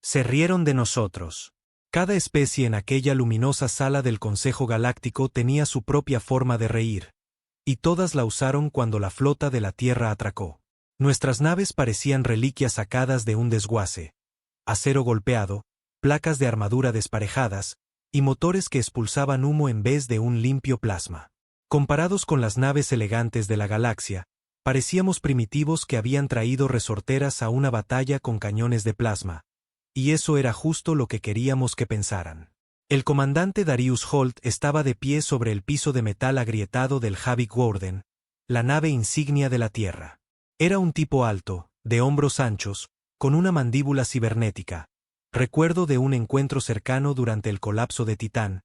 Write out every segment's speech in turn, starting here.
Se rieron de nosotros. Cada especie en aquella luminosa sala del Consejo Galáctico tenía su propia forma de reír, y todas la usaron cuando la flota de la Tierra atracó. Nuestras naves parecían reliquias sacadas de un desguace: acero golpeado, placas de armadura desparejadas, y motores que expulsaban humo en vez de un limpio plasma. Comparados con las naves elegantes de la galaxia, parecíamos primitivos que habían traído resorteras a una batalla con cañones de plasma, y eso era justo lo que queríamos que pensaran. El comandante Darius Holt estaba de pie sobre el piso de metal agrietado del Havik Warden, la nave insignia de la Tierra. Era un tipo alto, de hombros anchos, con una mandíbula cibernética, recuerdo de un encuentro cercano durante el colapso de Titán,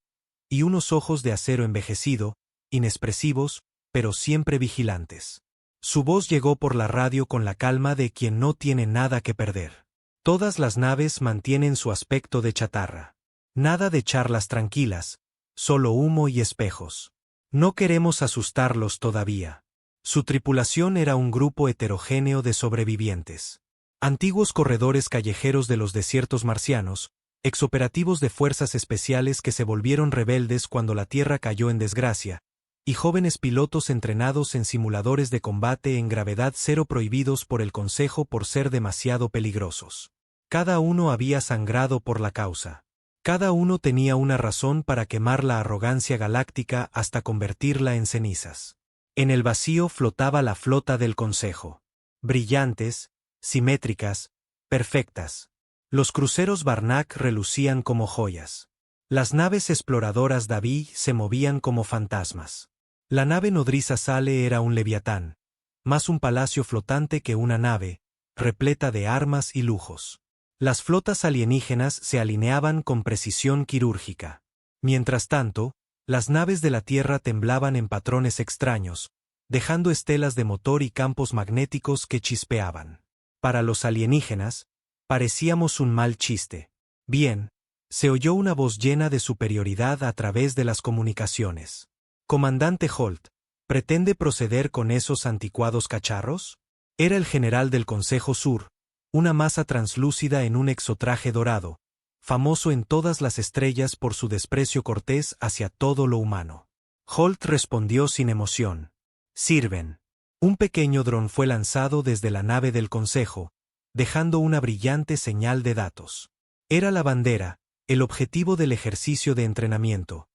y unos ojos de acero envejecido, inexpresivos, pero siempre vigilantes. Su voz llegó por la radio con la calma de quien no tiene nada que perder. Todas las naves mantienen su aspecto de chatarra. Nada de charlas tranquilas, solo humo y espejos. No queremos asustarlos todavía. Su tripulación era un grupo heterogéneo de sobrevivientes. Antiguos corredores callejeros de los desiertos marcianos, exoperativos de fuerzas especiales que se volvieron rebeldes cuando la Tierra cayó en desgracia, y jóvenes pilotos entrenados en simuladores de combate en gravedad cero prohibidos por el Consejo por ser demasiado peligrosos. Cada uno había sangrado por la causa. Cada uno tenía una razón para quemar la arrogancia galáctica hasta convertirla en cenizas. En el vacío flotaba la flota del Consejo. Brillantes, simétricas, perfectas. Los cruceros Barnack relucían como joyas. Las naves exploradoras Daví se movían como fantasmas. La nave nodriza Sale era un leviatán, más un palacio flotante que una nave, repleta de armas y lujos. Las flotas alienígenas se alineaban con precisión quirúrgica. Mientras tanto, las naves de la Tierra temblaban en patrones extraños, dejando estelas de motor y campos magnéticos que chispeaban. Para los alienígenas, parecíamos un mal chiste. Bien, se oyó una voz llena de superioridad a través de las comunicaciones. Comandante Holt, ¿pretende proceder con esos anticuados cacharros? Era el general del Consejo Sur, una masa translúcida en un exotraje dorado, famoso en todas las estrellas por su desprecio cortés hacia todo lo humano. Holt respondió sin emoción. Sirven. Un pequeño dron fue lanzado desde la nave del Consejo, dejando una brillante señal de datos. Era la bandera, el objetivo del ejercicio de entrenamiento: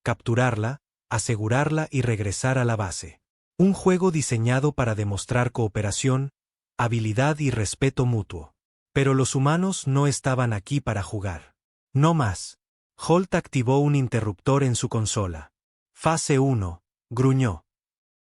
capturarla, asegurarla y regresar a la base. Un juego diseñado para demostrar cooperación, habilidad y respeto mutuo. Pero los humanos no estaban aquí para jugar. No más. Holt activó un interruptor en su consola. Fase 1, gruñó.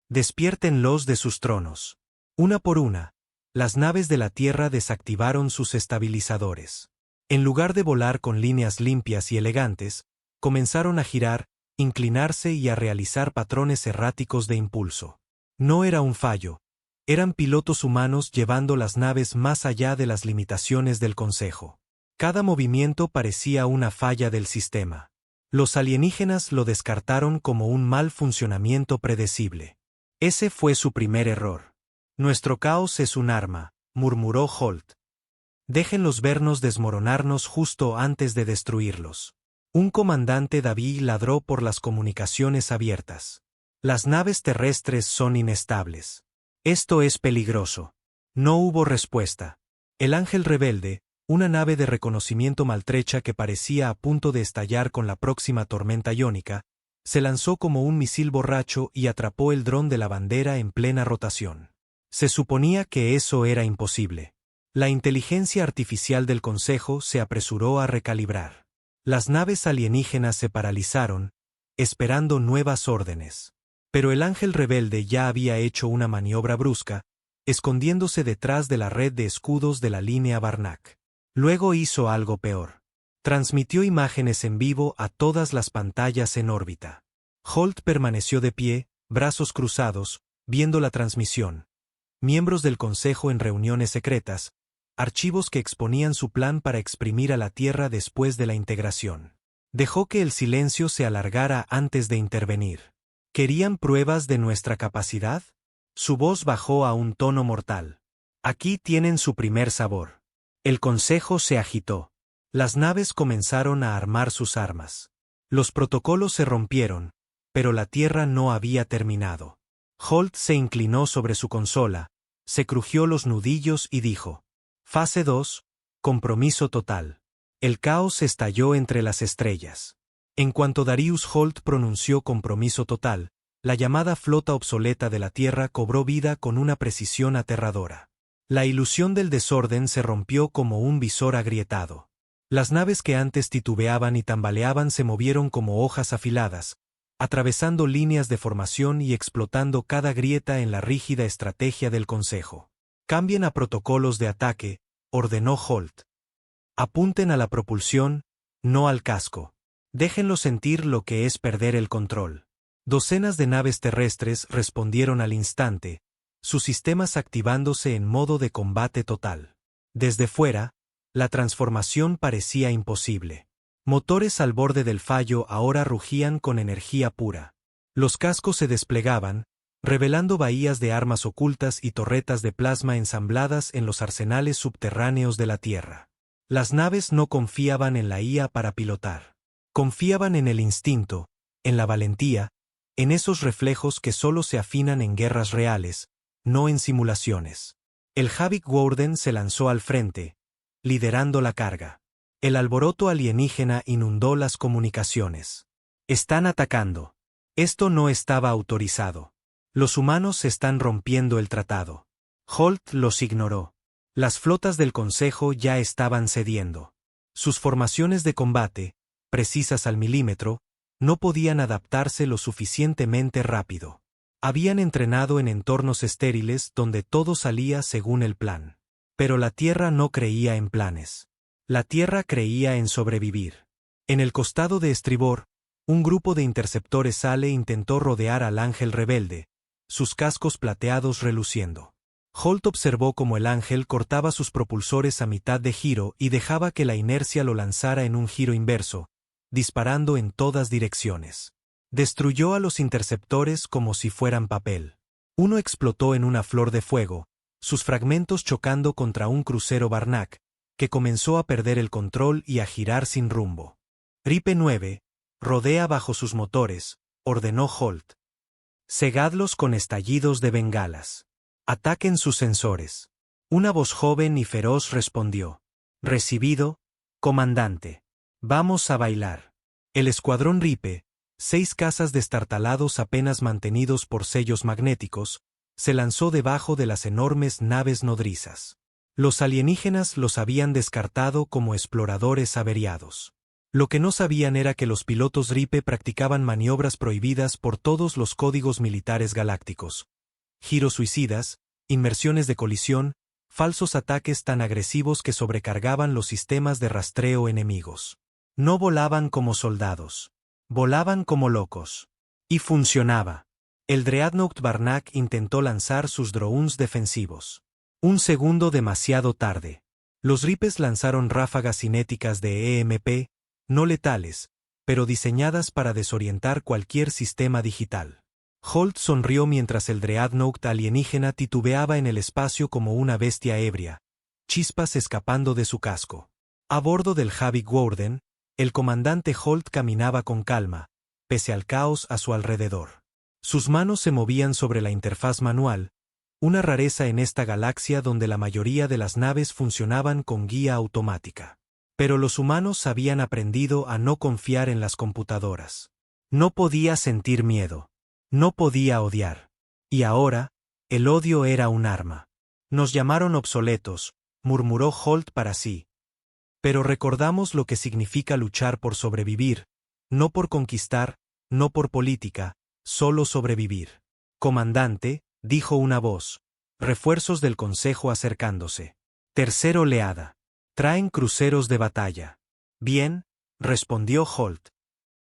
Despiértenlos de sus tronos. Una por una, las naves de la Tierra desactivaron sus estabilizadores. En lugar de volar con líneas limpias y elegantes, comenzaron a girar, inclinarse y a realizar patrones erráticos de impulso. No era un fallo. Eran pilotos humanos llevando las naves más allá de las limitaciones del Consejo. Cada movimiento parecía una falla del sistema. Los alienígenas lo descartaron como un mal funcionamiento predecible. Ese fue su primer error. Nuestro caos es un arma, murmuró Holt. Déjenlos vernos desmoronarnos justo antes de destruirlos. Un comandante Daví ladró por las comunicaciones abiertas. Las naves terrestres son inestables. Esto es peligroso. No hubo respuesta. El Ángel Rebelde, una nave de reconocimiento maltrecha que parecía a punto de estallar con la próxima tormenta iónica, se lanzó como un misil borracho y atrapó el dron de la bandera en plena rotación. Se suponía que eso era imposible. La inteligencia artificial del Consejo se apresuró a recalibrar. Las naves alienígenas se paralizaron, esperando nuevas órdenes. Pero el Ángel Rebelde ya había hecho una maniobra brusca, escondiéndose detrás de la red de escudos de la línea Barnack. Luego hizo algo peor. Transmitió imágenes en vivo a todas las pantallas en órbita. Holt permaneció de pie, brazos cruzados, viendo la transmisión. Miembros del Consejo en reuniones secretas, archivos que exponían su plan para exprimir a la Tierra después de la integración. Dejó que el silencio se alargara antes de intervenir. ¿Querían pruebas de nuestra capacidad? Su voz bajó a un tono mortal. Aquí tienen su primer sabor. El Consejo se agitó. Las naves comenzaron a armar sus armas. Los protocolos se rompieron, pero la Tierra no había terminado. Holt se inclinó sobre su consola, se crujió los nudillos y dijo: Fase 2, compromiso total. El caos estalló entre las estrellas. En cuanto Darius Holt pronunció compromiso total, la llamada flota obsoleta de la Tierra cobró vida con una precisión aterradora. La ilusión del desorden se rompió como un visor agrietado. Las naves que antes titubeaban y tambaleaban se movieron como hojas afiladas, atravesando líneas de formación y explotando cada grieta en la rígida estrategia del Consejo. Cambien a protocolos de ataque, ordenó Holt. Apunten a la propulsión, no al casco. Déjenlo sentir lo que es perder el control. Docenas de naves terrestres respondieron al instante, sus sistemas activándose en modo de combate total. Desde fuera, la transformación parecía imposible. Motores al borde del fallo ahora rugían con energía pura. Los cascos se desplegaban, revelando bahías de armas ocultas y torretas de plasma ensambladas en los arsenales subterráneos de la Tierra. Las naves no confiaban en la IA para pilotar. Confiaban en el instinto, en la valentía, en esos reflejos que solo se afinan en guerras reales, no en simulaciones. El Havik Warden se lanzó al frente, liderando la carga. El alboroto alienígena inundó las comunicaciones. Están atacando. Esto no estaba autorizado. Los humanos están rompiendo el tratado. Holt los ignoró. Las flotas del Consejo ya estaban cediendo. Sus formaciones de combate, precisas al milímetro, no podían adaptarse lo suficientemente rápido. Habían entrenado en entornos estériles donde todo salía según el plan. Pero la Tierra no creía en planes. La Tierra creía en sobrevivir. En el costado de estribor, un grupo de interceptores SALE intentó rodear al ángel rebelde, sus cascos plateados reluciendo. Holt observó cómo el ángel cortaba sus propulsores a mitad de giro y dejaba que la inercia lo lanzara en un giro inverso, disparando en todas direcciones. Destruyó a los interceptores como si fueran papel. Uno explotó en una flor de fuego, sus fragmentos chocando contra un crucero Barnack, que comenzó a perder el control y a girar sin rumbo. Ripe 9, rodea bajo sus motores, ordenó Holt. Cegadlos con estallidos de bengalas. Ataquen sus sensores. Una voz joven y feroz respondió. Recibido, comandante. Vamos a bailar. El escuadrón Ripe, 6 cazas destartalados apenas mantenidos por sellos magnéticos, se lanzó debajo de las enormes naves nodrizas. Los alienígenas los habían descartado como exploradores averiados. Lo que no sabían era que los pilotos Ripe practicaban maniobras prohibidas por todos los códigos militares galácticos. Giros suicidas, inmersiones de colisión, falsos ataques tan agresivos que sobrecargaban los sistemas de rastreo enemigos. No volaban como soldados. Volaban como locos. Y funcionaba. El Dreadnought Barnack intentó lanzar sus drones defensivos. Un segundo demasiado tarde. Los Ripes lanzaron ráfagas cinéticas de EMP, no letales, pero diseñadas para desorientar cualquier sistema digital. Holt sonrió mientras el Dreadnought alienígena titubeaba en el espacio como una bestia ebria, chispas escapando de su casco. A bordo del Havik Warden, el comandante Holt caminaba con calma, pese al caos a su alrededor. Sus manos se movían sobre la interfaz manual, una rareza en esta galaxia donde la mayoría de las naves funcionaban con guía automática. Pero los humanos habían aprendido a no confiar en las computadoras. No podía sentir miedo. No podía odiar. Y ahora, el odio era un arma. Nos llamaron obsoletos, murmuró Holt para sí. Pero recordamos lo que significa luchar por sobrevivir, no por conquistar, no por política, solo sobrevivir. Comandante, dijo una voz. Refuerzos del Consejo acercándose. Tercera oleada. Traen cruceros de batalla. Bien, respondió Holt.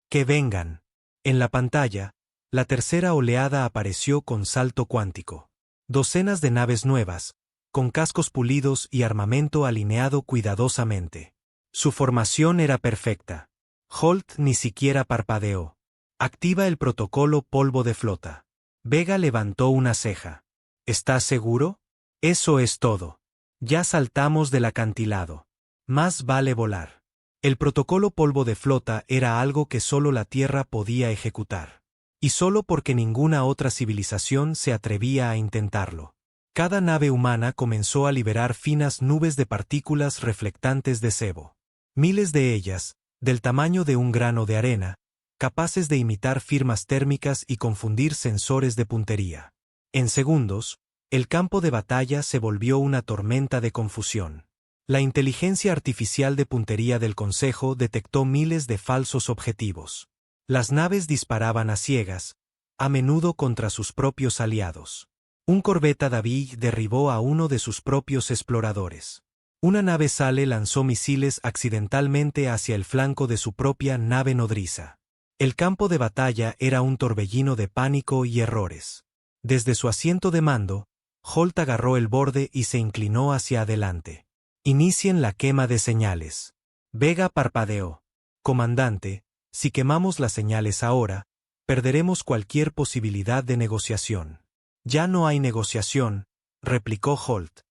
Que vengan. En la pantalla, la tercera oleada apareció con salto cuántico. Docenas de naves nuevas, con cascos pulidos y armamento alineado cuidadosamente. Su formación era perfecta. Holt ni siquiera parpadeó. Activa el protocolo polvo de flota. Vega levantó una ceja. ¿Estás seguro? Eso es todo. Ya saltamos del acantilado. Más vale volar. El protocolo polvo de flota era algo que solo la Tierra podía ejecutar. Y solo porque ninguna otra civilización se atrevía a intentarlo. Cada nave humana comenzó a liberar finas nubes de partículas reflectantes de sebo. Miles de ellas, del tamaño de un grano de arena, capaces de imitar firmas térmicas y confundir sensores de puntería. En segundos, el campo de batalla se volvió una tormenta de confusión. La inteligencia artificial de puntería del Consejo detectó miles de falsos objetivos. Las naves disparaban a ciegas, a menudo contra sus propios aliados. Un corbeta David derribó a uno de sus propios exploradores. Una nave Sale lanzó misiles accidentalmente hacia el flanco de su propia nave nodriza. El campo de batalla era un torbellino de pánico y errores. Desde su asiento de mando, Holt agarró el borde y se inclinó hacia adelante. Inicien la quema de señales. Vega parpadeó. Comandante, si quemamos las señales ahora, perderemos cualquier posibilidad de negociación. Ya no hay negociación, replicó Holt.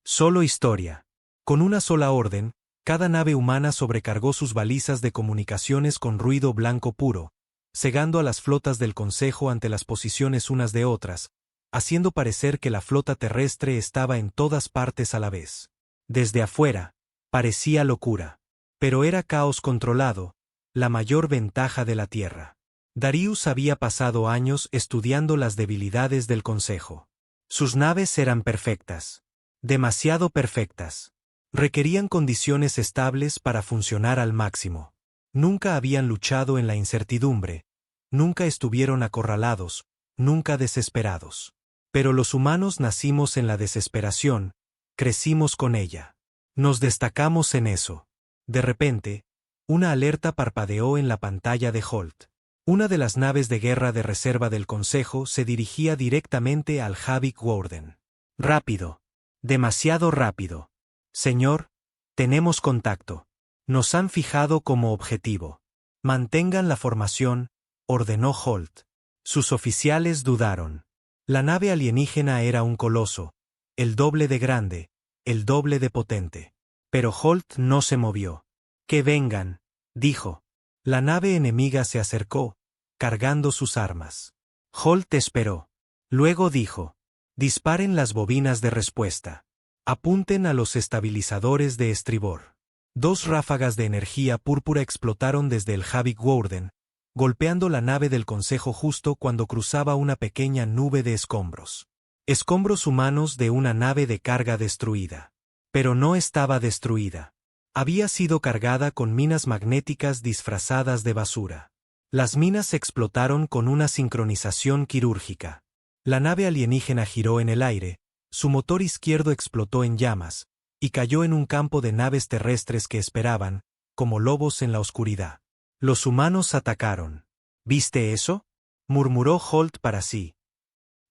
Solo historia. Con una sola orden, cada nave humana sobrecargó sus balizas de comunicaciones con ruido blanco puro, cegando a las flotas del Consejo ante las posiciones unas de otras, haciendo parecer que la flota terrestre estaba en todas partes a la vez. Desde afuera, parecía locura. Pero era caos controlado, la mayor ventaja de la Tierra. Darius había pasado años estudiando las debilidades del Consejo. Sus naves eran perfectas. Demasiado perfectas. Requerían condiciones estables para funcionar al máximo. Nunca habían luchado en la incertidumbre, nunca estuvieron acorralados, nunca desesperados. Pero los humanos nacimos en la desesperación, crecimos con ella. Nos destacamos en eso. De repente, una alerta parpadeó en la pantalla de Holt. Una de las naves de guerra de reserva del Consejo se dirigía directamente al Havik Warden. Rápido. Demasiado rápido. Señor, tenemos contacto. Nos han fijado como objetivo. Mantengan la formación, ordenó Holt. Sus oficiales dudaron. La nave alienígena era un coloso, el doble de grande, el doble de potente. Pero Holt no se movió. Que vengan, dijo. La nave enemiga se acercó, cargando sus armas. Holt esperó. Luego dijo: disparen las bobinas de respuesta. Apunten a los estabilizadores de estribor. 2 ráfagas de energía púrpura explotaron desde el Havik Warden, golpeando la nave del Consejo justo cuando cruzaba una pequeña nube de escombros. Escombros humanos de una nave de carga destruida. Pero no estaba destruida. Había sido cargada con minas magnéticas disfrazadas de basura. Las minas explotaron con una sincronización quirúrgica. La nave alienígena giró en el aire, su motor izquierdo explotó en llamas, y cayó en un campo de naves terrestres que esperaban, como lobos en la oscuridad. Los humanos atacaron. ¿Viste eso?, murmuró Holt para sí.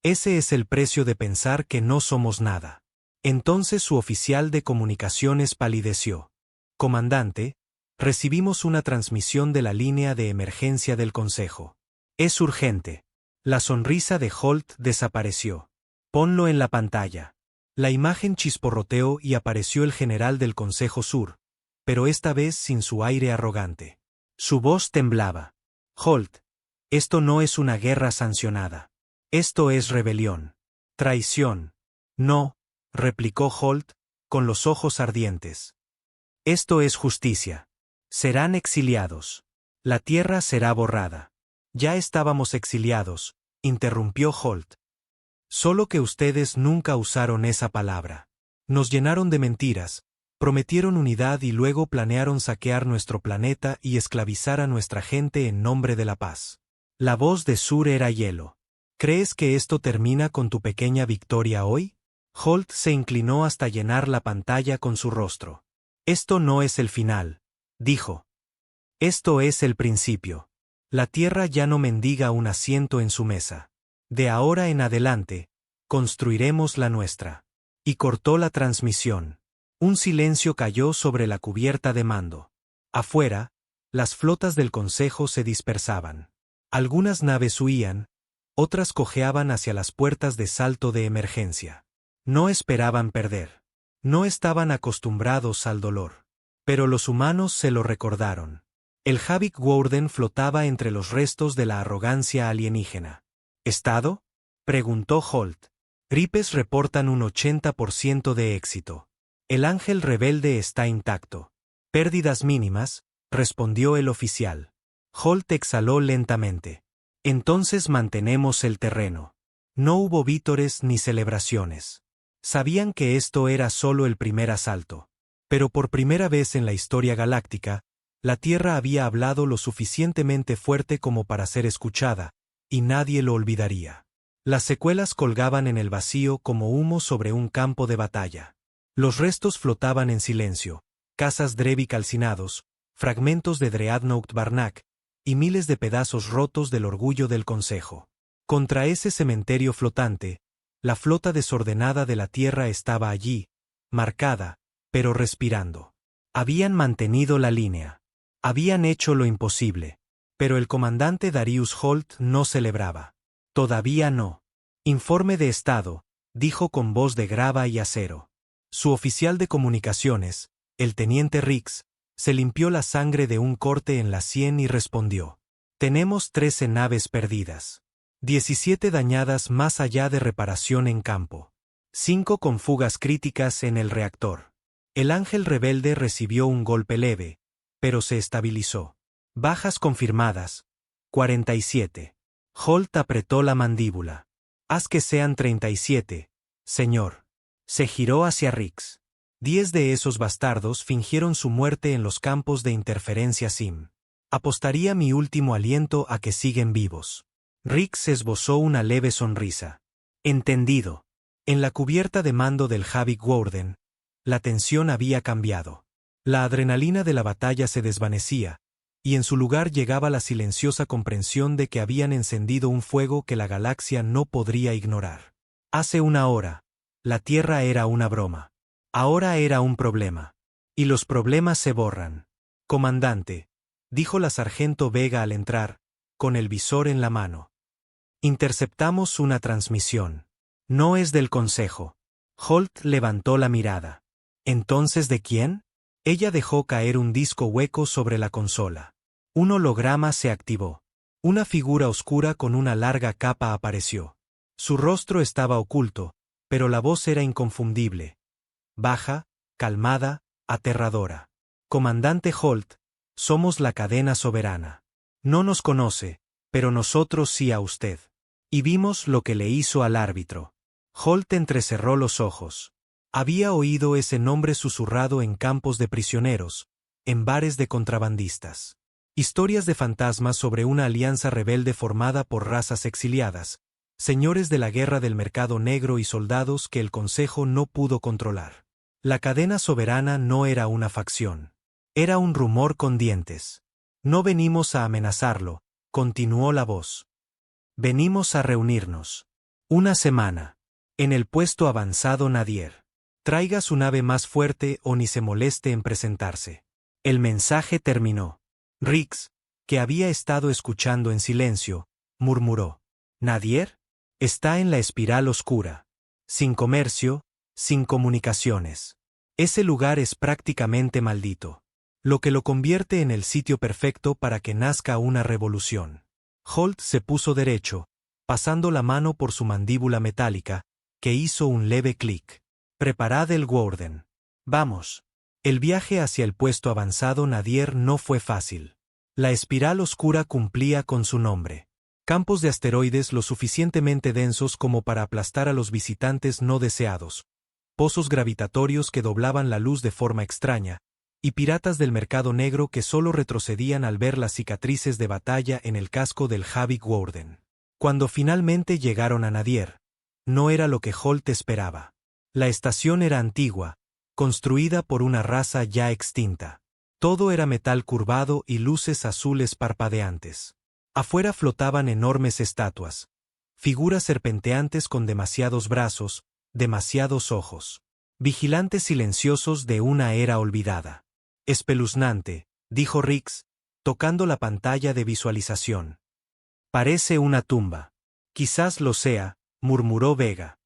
Ese es el precio de pensar que no somos nada. Entonces su oficial de comunicaciones palideció. Comandante, recibimos una transmisión de la línea de emergencia del Consejo. Es urgente. La sonrisa de Holt desapareció. Ponlo en la pantalla. La imagen chisporroteó y apareció el general del Consejo Sur, pero esta vez sin su aire arrogante. Su voz temblaba. Holt, esto no es una guerra sancionada. Esto es rebelión. Traición. No, replicó Holt, con los ojos ardientes. Esto es justicia. Serán exiliados. La tierra será borrada. Ya estábamos exiliados, interrumpió Holt. Solo que ustedes nunca usaron esa palabra. Nos llenaron de mentiras, prometieron unidad y luego planearon saquear nuestro planeta y esclavizar a nuestra gente en nombre de la paz. La voz de Sur era hielo. ¿Crees que esto termina con tu pequeña victoria hoy? Holt se inclinó hasta llenar la pantalla con su rostro. Esto no es el final, dijo. Esto es el principio. La Tierra ya no mendiga un asiento en su mesa. De ahora en adelante, construiremos la nuestra. Y cortó la transmisión. Un silencio cayó sobre la cubierta de mando. Afuera, las flotas del Consejo se dispersaban. Algunas naves huían, otras cojeaban hacia las puertas de salto de emergencia. No esperaban perder. No estaban acostumbrados al dolor. Pero los humanos se lo recordaron. El Havik Warden flotaba entre los restos de la arrogancia alienígena. ¿Estado? Preguntó Holt. Gripes reportan un 80% de éxito. El ángel rebelde está intacto. Pérdidas mínimas, respondió el oficial. Holt exhaló lentamente. Entonces mantenemos el terreno. No hubo vítores ni celebraciones. Sabían que esto era solo el primer asalto. Pero por primera vez en la historia galáctica, la Tierra había hablado lo suficientemente fuerte como para ser escuchada, y nadie lo olvidaría. Las secuelas colgaban en el vacío como humo sobre un campo de batalla. Los restos flotaban en silencio, casas Drevi calcinados, fragmentos de Dreadnought Barnak, y miles de pedazos rotos del orgullo del Consejo. Contra ese cementerio flotante, la flota desordenada de la Tierra estaba allí, marcada, pero respirando. Habían mantenido la línea. Habían hecho lo imposible. Pero el comandante Darius Holt no celebraba. Todavía no. Informe de estado, dijo con voz de grava y acero. Su oficial de comunicaciones, el teniente Rix, se limpió la sangre de un corte en la sien y respondió. Tenemos 13 naves perdidas. 17 dañadas más allá de reparación en campo. 5 con fugas críticas en el reactor. El ángel rebelde recibió un golpe leve, pero se estabilizó. Bajas confirmadas. 47. Holt apretó la mandíbula. Haz que sean 37, señor. Se giró hacia Rix. 10 de esos bastardos fingieron su muerte en los campos de interferencia SIM. Apostaría mi último aliento a que siguen vivos. Rix esbozó una leve sonrisa. Entendido. En la cubierta de mando del Havik Warden, la tensión había cambiado. La adrenalina de la batalla se desvanecía, y en su lugar llegaba la silenciosa comprensión de que habían encendido un fuego que la galaxia no podría ignorar. Hace una hora, la Tierra era una broma. Ahora era un problema. Y los problemas se borran. Comandante, dijo la sargento Vega al entrar, con el visor en la mano. Interceptamos una transmisión. No es del Consejo. Holt levantó la mirada. ¿Entonces de quién? Ella dejó caer un disco hueco sobre la consola. Un holograma se activó. Una figura oscura con una larga capa apareció. Su rostro estaba oculto, pero la voz era inconfundible. Baja, calmada, aterradora. Comandante Holt, somos la cadena soberana. No nos conoce, pero nosotros sí a usted. Y vimos lo que le hizo al árbitro. Holt entrecerró los ojos. Había oído ese nombre susurrado en campos de prisioneros, en bares de contrabandistas. Historias de fantasmas sobre una alianza rebelde formada por razas exiliadas, señores de la guerra del mercado negro y soldados que el Consejo no pudo controlar. La cadena soberana no era una facción. Era un rumor con dientes. No venimos a amenazarlo, continuó la voz. Venimos a reunirnos. Una semana. En el puesto avanzado Nadier. Traiga su nave más fuerte o ni se moleste en presentarse. El mensaje terminó. Rix, que había estado escuchando en silencio, murmuró. ¿Nadier? Está en la espiral oscura. Sin comercio, sin comunicaciones. Ese lugar es prácticamente maldito. Lo que lo convierte en el sitio perfecto para que nazca una revolución. Holt se puso derecho, pasando la mano por su mandíbula metálica, que hizo un leve clic. Preparad el Warden. Vamos. El viaje hacia el puesto avanzado Nadier no fue fácil. La espiral oscura cumplía con su nombre. Campos de asteroides lo suficientemente densos como para aplastar a los visitantes no deseados. Pozos gravitatorios que doblaban la luz de forma extraña, y piratas del mercado negro que solo retrocedían al ver las cicatrices de batalla en el casco del Havik Warden. Cuando finalmente llegaron a Nadier, no era lo que Holt esperaba. La estación era antigua, construida por una raza ya extinta. Todo era metal curvado y luces azules parpadeantes. Afuera flotaban enormes estatuas, figuras serpenteantes con demasiados brazos, demasiados ojos. Vigilantes silenciosos de una era olvidada. Espeluznante, dijo Rix, tocando la pantalla de visualización. Parece una tumba. Quizás lo sea, murmuró Vega.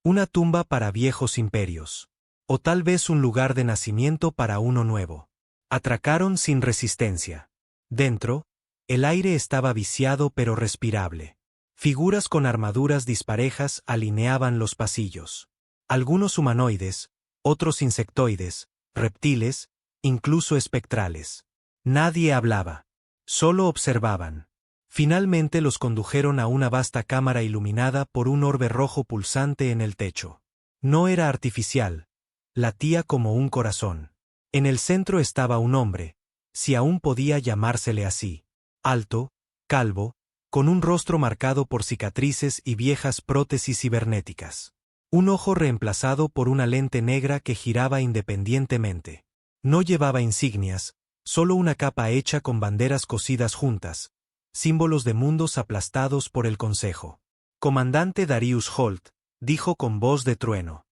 Una tumba para viejos imperios. O tal vez un lugar de nacimiento para uno nuevo. Atracaron sin resistencia. Dentro, el aire estaba viciado pero respirable. Figuras con armaduras disparejas alineaban los pasillos. Algunos humanoides, otros insectoides, reptiles, incluso espectrales. Nadie hablaba. Solo observaban. Finalmente los condujeron a una vasta cámara iluminada por un orbe rojo pulsante en el techo. No era artificial. Latía como un corazón. En el centro estaba un hombre, si aún podía llamársele así. Alto, calvo, con un rostro marcado por cicatrices y viejas prótesis cibernéticas. Un ojo reemplazado por una lente negra que giraba independientemente. No llevaba insignias, solo una capa hecha con banderas cosidas juntas, símbolos de mundos aplastados por el Consejo. Comandante Darius Holt, dijo con voz de trueno.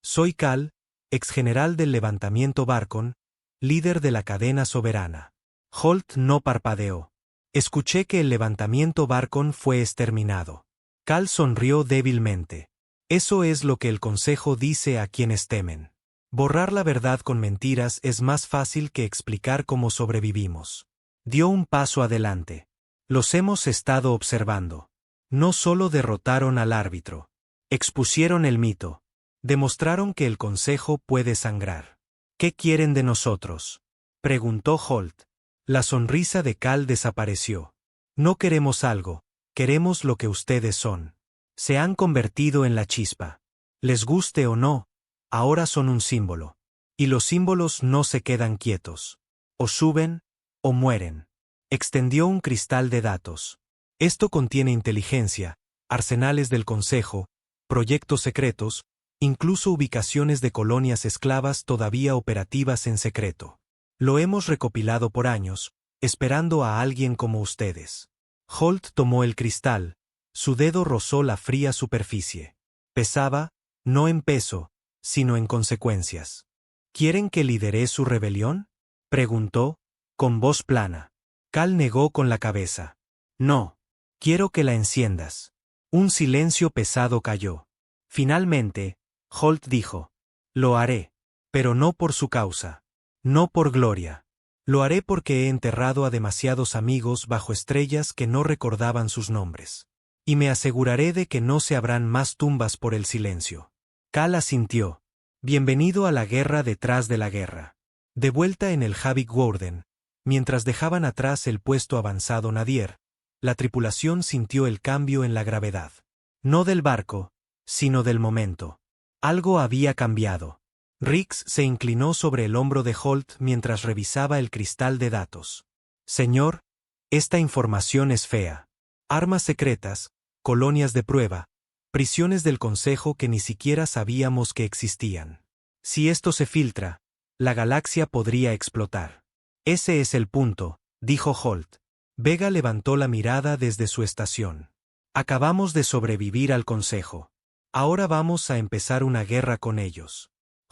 Soy Cal, exgeneral del levantamiento Barcon, líder de la cadena soberana. Holt no parpadeó. Escuché que el levantamiento Barcon fue exterminado. Cal sonrió débilmente. Eso es lo que el Consejo dice a quienes temen. Borrar la verdad con mentiras es más fácil que explicar cómo sobrevivimos. Dio un paso adelante. Los hemos estado observando. No solo derrotaron al árbitro. Expusieron el mito. Demostraron que el Consejo puede sangrar. ¿Qué quieren de nosotros?, preguntó Holt. La sonrisa de Cal desapareció. No queremos algo, queremos lo que ustedes son. Se han convertido en la chispa. Les guste o no, ahora son un símbolo. Y los símbolos no se quedan quietos. O suben, o mueren. Extendió un cristal de datos. Esto contiene inteligencia, arsenales del Consejo, proyectos secretos, incluso ubicaciones de colonias esclavas todavía operativas en secreto. Lo hemos recopilado por años, esperando a alguien como ustedes. Holt tomó el cristal, su dedo rozó la fría superficie. Pesaba, no en peso, sino en consecuencias. ¿Quieren que lidere su rebelión?, preguntó, con voz plana. Cal negó con la cabeza. No. Quiero que la enciendas. Un silencio pesado cayó. Finalmente, Holt dijo. Lo haré. Pero no por su causa. No por gloria. Lo haré porque he enterrado a demasiados amigos bajo estrellas que no recordaban sus nombres. Y me aseguraré de que no se abran más tumbas por el silencio. Cal asintió. Bienvenido a la guerra detrás de la guerra. De vuelta en el Havik Warden, mientras dejaban atrás el puesto avanzado Nadir, la tripulación sintió el cambio en la gravedad. No del barco, sino del momento. Algo había cambiado. Rix se inclinó sobre el hombro de Holt mientras revisaba el cristal de datos. Señor, esta información es fea. Armas secretas, colonias de prueba, prisiones del Consejo que ni siquiera sabíamos que existían. Si esto se filtra, la galaxia podría explotar. Ese es el punto, dijo Holt. Vega levantó la mirada desde su estación. Acabamos de sobrevivir al Consejo. Ahora vamos a empezar una guerra con ellos.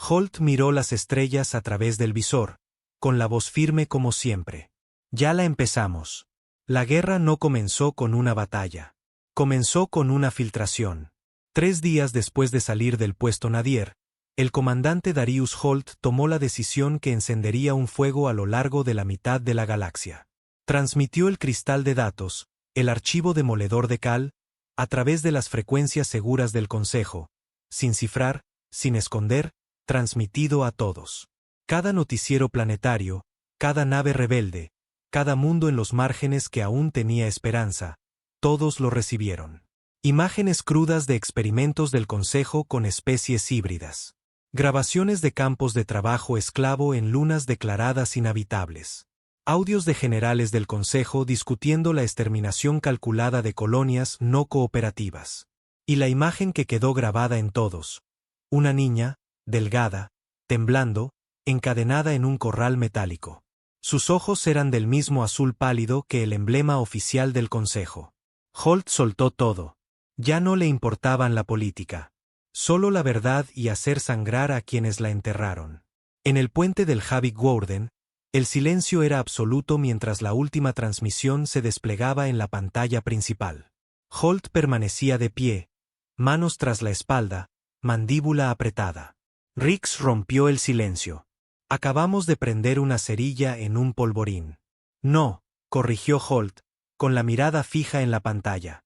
Holt miró las estrellas a través del visor, con la voz firme como siempre. Ya la empezamos. La guerra no comenzó con una batalla. Comenzó con una filtración. 3 días después de salir del puesto Nadir, el comandante Darius Holt tomó la decisión que encendería un fuego a lo largo de la mitad de la galaxia. Transmitió el cristal de datos, el archivo demoledor de Cal, a través de las frecuencias seguras del Consejo, sin cifrar, sin esconder, transmitido a todos. Cada noticiero planetario, cada nave rebelde, cada mundo en los márgenes que aún tenía esperanza, todos lo recibieron. Imágenes crudas de experimentos del Consejo con especies híbridas. Grabaciones de campos de trabajo esclavo en lunas declaradas inhabitables. Audios de generales del Consejo discutiendo la exterminación calculada de colonias no cooperativas. Y la imagen que quedó grabada en todos. Una niña, delgada, temblando, encadenada en un corral metálico. Sus ojos eran del mismo azul pálido que el emblema oficial del Consejo. Holt soltó todo. Ya no le importaban la política. Solo la verdad y hacer sangrar a quienes la enterraron. En el puente del Havik Warden, el silencio era absoluto mientras la última transmisión se desplegaba en la pantalla principal. Holt permanecía de pie, manos tras la espalda, mandíbula apretada. Rix rompió el silencio. Acabamos de prender una cerilla en un polvorín. No, corrigió Holt, con la mirada fija en la pantalla.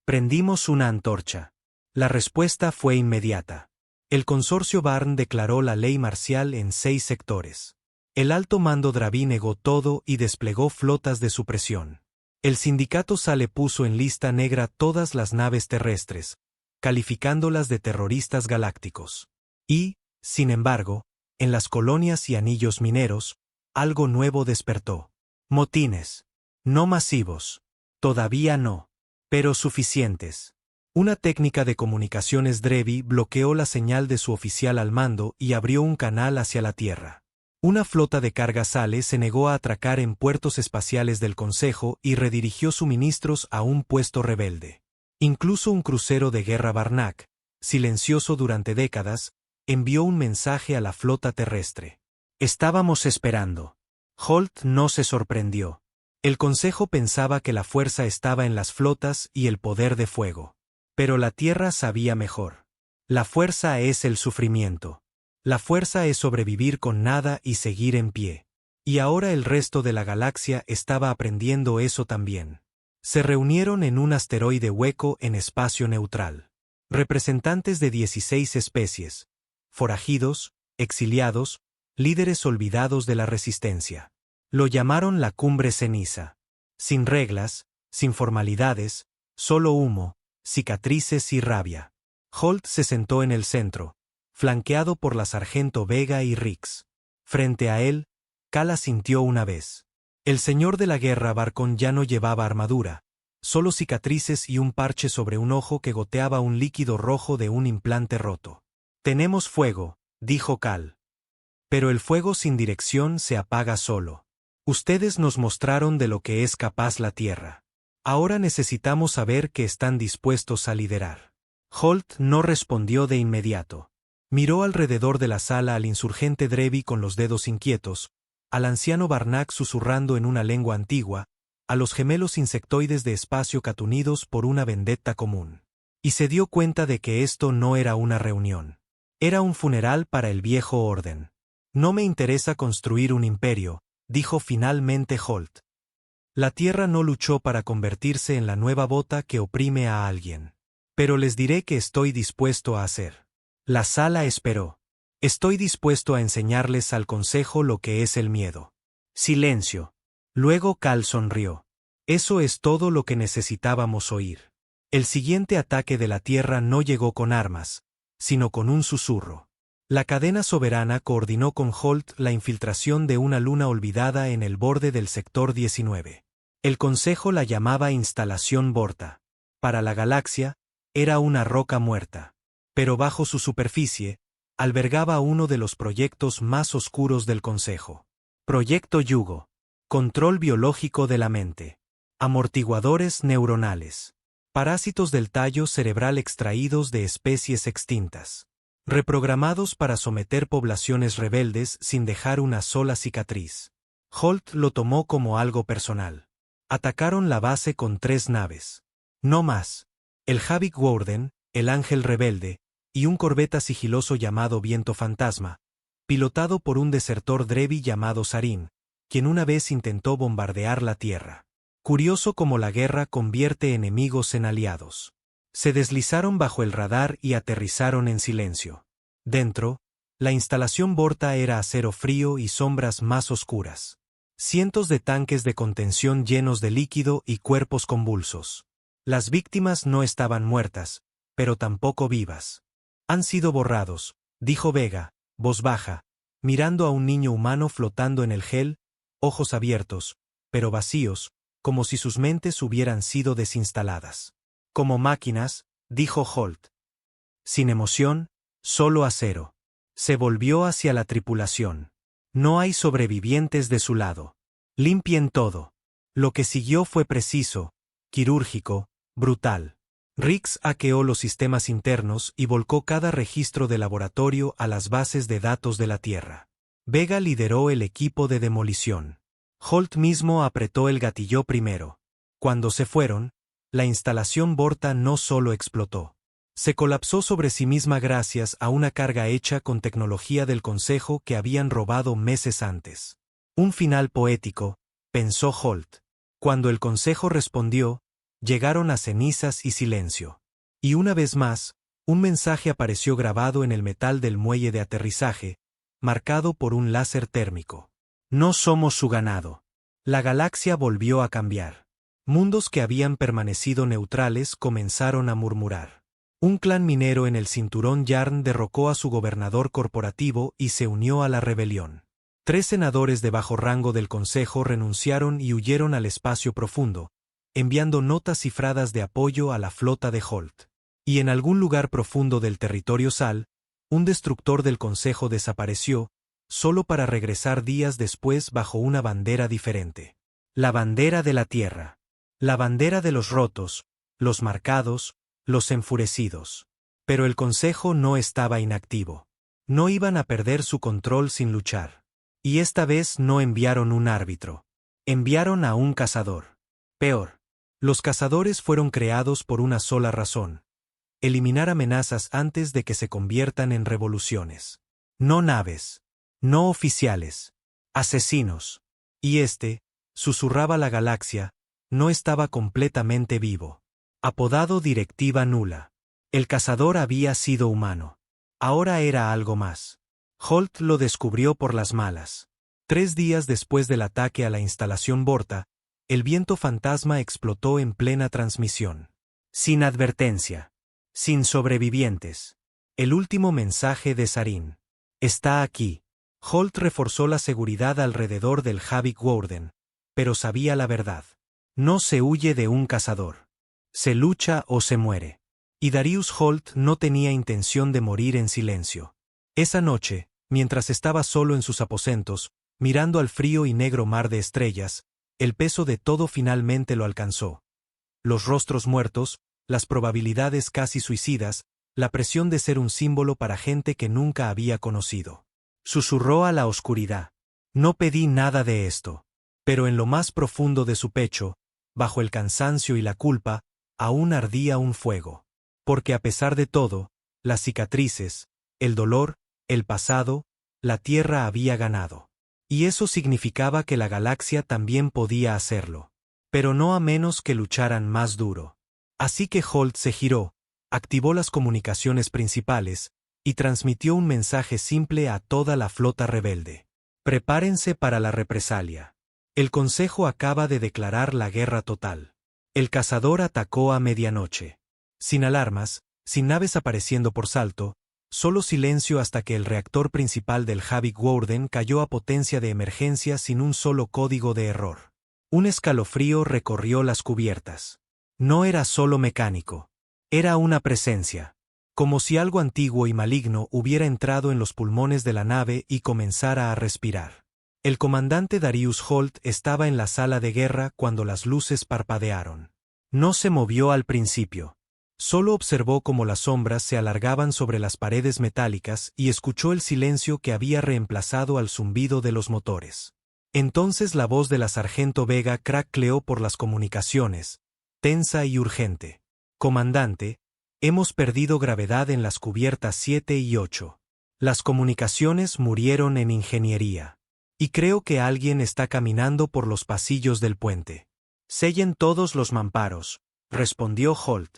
Prendimos una antorcha. La respuesta fue inmediata. El consorcio Barn declaró la ley marcial en 6 sectores. El alto mando Draví negó todo y desplegó flotas de supresión. El sindicato SALE puso en lista negra todas las naves terrestres, calificándolas de terroristas galácticos. Y, sin embargo, en las colonias y anillos mineros, algo nuevo despertó. Motines. No masivos. Todavía no. Pero suficientes. Una técnica de comunicaciones Drevi bloqueó la señal de su oficial al mando y abrió un canal hacia la Tierra. Una flota de carga SALE se negó a atracar en puertos espaciales del Consejo y redirigió suministros a un puesto rebelde. Incluso un crucero de guerra Barnack, silencioso durante décadas, envió un mensaje a la flota terrestre. Estábamos esperando. Holt no se sorprendió. El Consejo pensaba que la fuerza estaba en las flotas y el poder de fuego. Pero la Tierra sabía mejor. La fuerza es el sufrimiento. La fuerza es sobrevivir con nada y seguir en pie. Y ahora el resto de la galaxia estaba aprendiendo eso también. Se reunieron en un asteroide hueco en espacio neutral. Representantes de 16 especies, forajidos, exiliados, líderes olvidados de la resistencia. Lo llamaron la cumbre ceniza. Sin reglas, sin formalidades, solo humo, cicatrices y rabia. Holt se sentó en el centro, flanqueado por la sargento Vega y Rix. Frente a él, Kala sintió una vez. El señor de la guerra Barcon ya no llevaba armadura, solo cicatrices y un parche sobre un ojo que goteaba un líquido rojo de un implante roto. Tenemos fuego, dijo Kal. Pero el fuego sin dirección se apaga solo. Ustedes nos mostraron de lo que es capaz la Tierra. Ahora necesitamos saber que están dispuestos a liderar. Holt no respondió de inmediato. Miró alrededor de la sala al insurgente Drevi con los dedos inquietos, al anciano Barnack susurrando en una lengua antigua, a los gemelos insectoides de espacio catunidos por una vendetta común. Y se dio cuenta de que esto no era una reunión. Era un funeral para el viejo orden. No me interesa construir un imperio, dijo finalmente Holt. La Tierra no luchó para convertirse en la nueva bota que oprime a alguien. Pero les diré que estoy dispuesto a hacer. La sala esperó. Estoy dispuesto a enseñarles al Consejo lo que es el miedo. Silencio. Luego Kal sonrió. Eso es todo lo que necesitábamos oír. El siguiente ataque de la Tierra no llegó con armas, sino con un susurro. La cadena soberana coordinó con Holt la infiltración de una luna olvidada en el borde del sector 19. El Consejo la llamaba Instalación Vorta. Para la galaxia, era una roca muerta. Pero bajo su superficie, albergaba uno de los proyectos más oscuros del Consejo. Proyecto Yugo. Control biológico de la mente. Amortiguadores neuronales. Parásitos del tallo cerebral extraídos de especies extintas. Reprogramados para someter poblaciones rebeldes sin dejar una sola cicatriz. Holt lo tomó como algo personal. Atacaron la base con 3 naves. No más. El Havik Warden, el Ángel Rebelde, y un corbeta sigiloso llamado Viento Fantasma, pilotado por un desertor Drevi llamado Sarin, quien una vez intentó bombardear la Tierra. Curioso cómo la guerra convierte enemigos en aliados. Se deslizaron bajo el radar y aterrizaron en silencio. Dentro, la instalación Vorta era acero frío y sombras más oscuras. Cientos de tanques de contención llenos de líquido y cuerpos convulsos. Las víctimas no estaban muertas, pero tampoco vivas. Han sido borrados, dijo Vega, voz baja, mirando a un niño humano flotando en el gel, ojos abiertos, pero vacíos, como si sus mentes hubieran sido desinstaladas. Como máquinas, dijo Holt. Sin emoción, solo acero. Se volvió hacia la tripulación. No hay sobrevivientes de su lado. Limpien todo. Lo que siguió fue preciso, quirúrgico, brutal. Rix hackeó los sistemas internos y volcó cada registro de laboratorio a las bases de datos de la Tierra. Vega lideró el equipo de demolición. Holt mismo apretó el gatillo primero. Cuando se fueron, la instalación Vorta no solo explotó. Se colapsó sobre sí misma gracias a una carga hecha con tecnología del Consejo que habían robado meses antes. Un final poético, pensó Holt. Cuando el Consejo respondió, llegaron a cenizas y silencio. Y una vez más, un mensaje apareció grabado en el metal del muelle de aterrizaje, marcado por un láser térmico. No somos su ganado. La galaxia volvió a cambiar. Mundos que habían permanecido neutrales comenzaron a murmurar. Un clan minero en el cinturón Yarn derrocó a su gobernador corporativo y se unió a la rebelión. 3 senadores de bajo rango del Consejo renunciaron y huyeron al espacio profundo, enviando notas cifradas de apoyo a la flota de Holt. Y en algún lugar profundo del territorio Sal, un destructor del Consejo desapareció, solo para regresar días después bajo una bandera diferente. La bandera de la Tierra. La bandera de los rotos, los marcados, los enfurecidos. Pero el Consejo no estaba inactivo. No iban a perder su control sin luchar. Y esta vez no enviaron un árbitro. Enviaron a un cazador. Peor. Los cazadores fueron creados por una sola razón: eliminar amenazas antes de que se conviertan en revoluciones. No naves. No oficiales. Asesinos. Y susurraba la galaxia, no estaba completamente vivo. Apodado Directiva Nula. El cazador había sido humano. Ahora era algo más. Holt lo descubrió por las malas. 3 días después del ataque a la instalación Vorta, el viento fantasma explotó en plena transmisión. Sin advertencia. Sin sobrevivientes. El último mensaje de Sarin. Está aquí. Holt reforzó la seguridad alrededor del Havik Warden, pero sabía la verdad. No se huye de un cazador. Se lucha o se muere. Y Darius Holt no tenía intención de morir en silencio. Esa noche, mientras estaba solo en sus aposentos, mirando al frío y negro mar de estrellas, el peso de todo finalmente lo alcanzó. Los rostros muertos, las probabilidades casi suicidas, la presión de ser un símbolo para gente que nunca había conocido. Susurró a la oscuridad. No pedí nada de esto. Pero en lo más profundo de su pecho, bajo el cansancio y la culpa, aún ardía un fuego. Porque a pesar de todo, las cicatrices, el dolor, el pasado, la Tierra había ganado. Y eso significaba que la galaxia también podía hacerlo. Pero no a menos que lucharan más duro. Así que Holt se giró, activó las comunicaciones principales, y transmitió un mensaje simple a toda la flota rebelde. Prepárense para la represalia. El Consejo acaba de declarar la guerra total. El cazador atacó a medianoche. Sin alarmas, sin naves apareciendo por salto, solo silencio hasta que el reactor principal del Havik Warden cayó a potencia de emergencia sin un solo código de error. Un escalofrío recorrió las cubiertas. No era solo mecánico. Era una presencia. Como si algo antiguo y maligno hubiera entrado en los pulmones de la nave y comenzara a respirar. El comandante Darius Holt estaba en la sala de guerra cuando las luces parpadearon. No se movió al principio. Solo observó cómo las sombras se alargaban sobre las paredes metálicas y escuchó el silencio que había reemplazado al zumbido de los motores. Entonces la voz de la sargento Vega crackleó por las comunicaciones, tensa y urgente. Comandante, hemos perdido gravedad en las cubiertas 7 y 8. Las comunicaciones murieron en ingeniería. Y creo que alguien está caminando por los pasillos del puente. Sellen todos los mamparos, respondió Holt.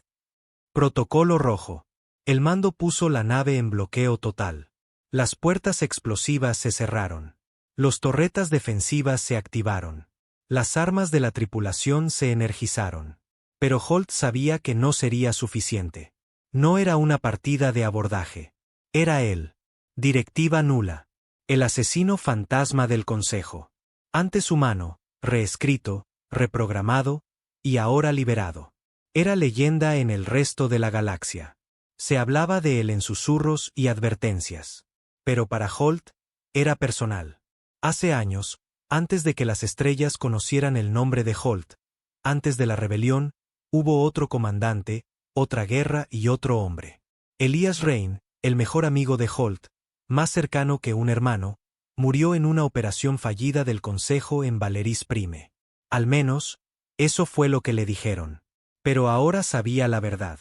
Protocolo rojo. El mando puso la nave en bloqueo total. Las puertas explosivas se cerraron. Los torretas defensivas se activaron. Las armas de la tripulación se energizaron. Pero Holt sabía que no sería suficiente. No era una partida de abordaje. Era él. Directiva Nula. El asesino fantasma del Consejo. Antes humano, reescrito, reprogramado, y ahora liberado. Era leyenda en el resto de la galaxia. Se hablaba de él en susurros y advertencias. Pero para Holt, era personal. Hace años, antes de que las estrellas conocieran el nombre de Holt, antes de la rebelión, hubo otro comandante, otra guerra y otro hombre. Elias Rain, el mejor amigo de Holt, más cercano que un hermano, murió en una operación fallida del Consejo en Valeris Prime. Al menos, eso fue lo que le dijeron. Pero ahora sabía la verdad.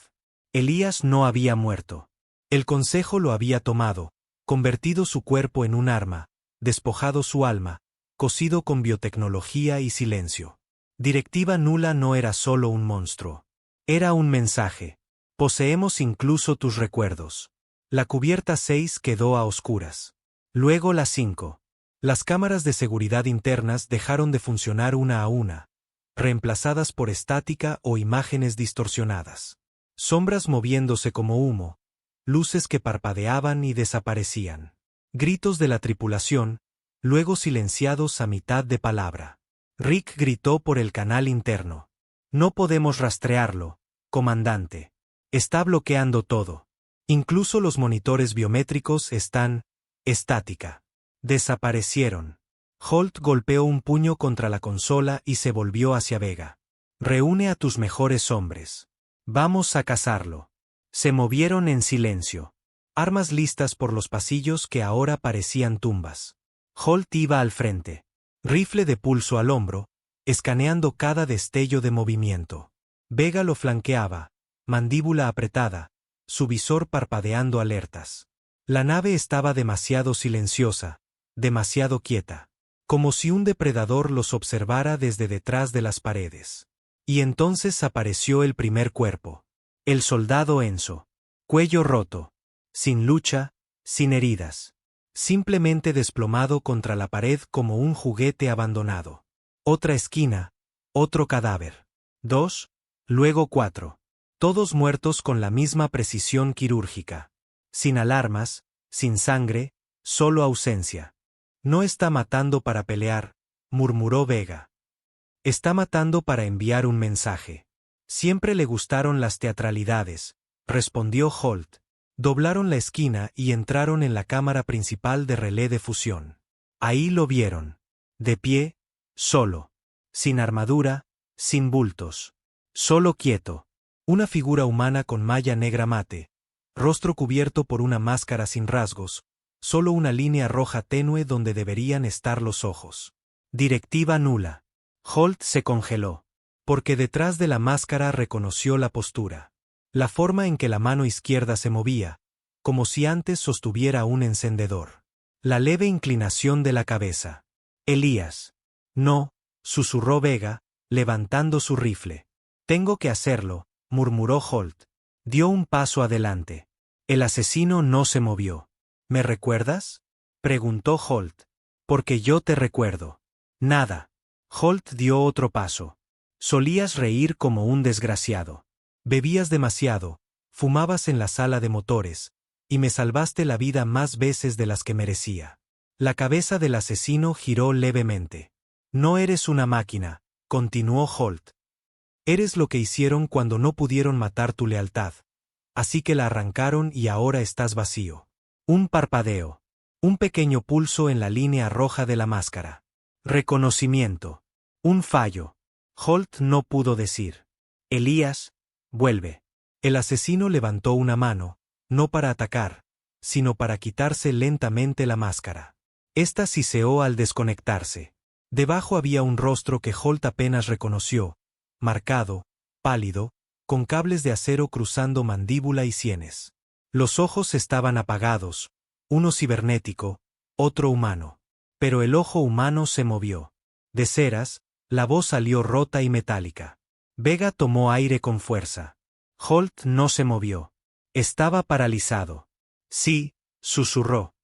Elías no había muerto. El consejo lo había tomado, convertido su cuerpo en un arma, despojado su alma, cosido con biotecnología y silencio. Directiva Nula no era solo un monstruo. Era un mensaje. Poseemos incluso tus recuerdos. La cubierta 6 quedó a oscuras. Luego la 5. Las cámaras de seguridad internas dejaron de funcionar una a una, reemplazadas por estática o imágenes distorsionadas. Sombras moviéndose como humo, luces que parpadeaban y desaparecían. Gritos de la tripulación, luego silenciados a mitad de palabra. Rick gritó por el canal interno. No podemos rastrearlo, comandante. Está bloqueando todo. Incluso los monitores biométricos están estática. Desaparecieron. Holt golpeó un puño contra la consola y se volvió hacia Vega. Reúne a tus mejores hombres. Vamos a cazarlo. Se movieron en silencio. Armas listas por los pasillos que ahora parecían tumbas. Holt iba al frente. Rifle de pulso al hombro, escaneando cada destello de movimiento. Vega lo flanqueaba, mandíbula apretada, su visor parpadeando alertas. La nave estaba demasiado silenciosa, demasiado quieta, como si un depredador los observara desde detrás de las paredes. Y entonces apareció el primer cuerpo. El soldado Enzo. Cuello roto. Sin lucha, sin heridas. Simplemente desplomado contra la pared como un juguete abandonado. Otra esquina, otro cadáver. 2, luego 4. Todos muertos con la misma precisión quirúrgica. Sin alarmas, sin sangre, solo ausencia. No está matando para pelear, murmuró Vega. Está matando para enviar un mensaje. Siempre le gustaron las teatralidades, respondió Holt. Doblaron la esquina y entraron en la cámara principal de relé de fusión. Ahí lo vieron. De pie, solo. Sin armadura, sin bultos. Solo quieto. Una figura humana con malla negra mate. Rostro cubierto por una máscara sin rasgos. Solo una línea roja tenue donde deberían estar los ojos. Directiva Nula. Holt se congeló. Porque detrás de la máscara reconoció la postura. La forma en que la mano izquierda se movía, como si antes sostuviera un encendedor. La leve inclinación de la cabeza. Elías. No, susurró Vega, levantando su rifle. Tengo que hacerlo, murmuró Holt. Dio un paso adelante. El asesino no se movió. ¿Me recuerdas?, preguntó Holt. Porque yo te recuerdo. Nada. Holt dio otro paso. Solías reír como un desgraciado. Bebías demasiado, fumabas en la sala de motores, y me salvaste la vida más veces de las que merecía. La cabeza del asesino giró levemente. No eres una máquina, continuó Holt. Eres lo que hicieron cuando no pudieron matar tu lealtad. Así que la arrancaron y ahora estás vacío. Un parpadeo. Un pequeño pulso en la línea roja de la máscara. Reconocimiento. Un fallo. Holt no pudo decir. Elías, vuelve. El asesino levantó una mano, no para atacar, sino para quitarse lentamente la máscara. Esta siseó al desconectarse. Debajo había un rostro que Holt apenas reconoció, marcado, pálido, con cables de acero cruzando mandíbula y sienes. Los ojos estaban apagados, uno cibernético, otro humano. Pero el ojo humano se movió. De ceras, la voz salió rota y metálica. Vega tomó aire con fuerza. Holt no se movió. Estaba paralizado. Sí, susurró.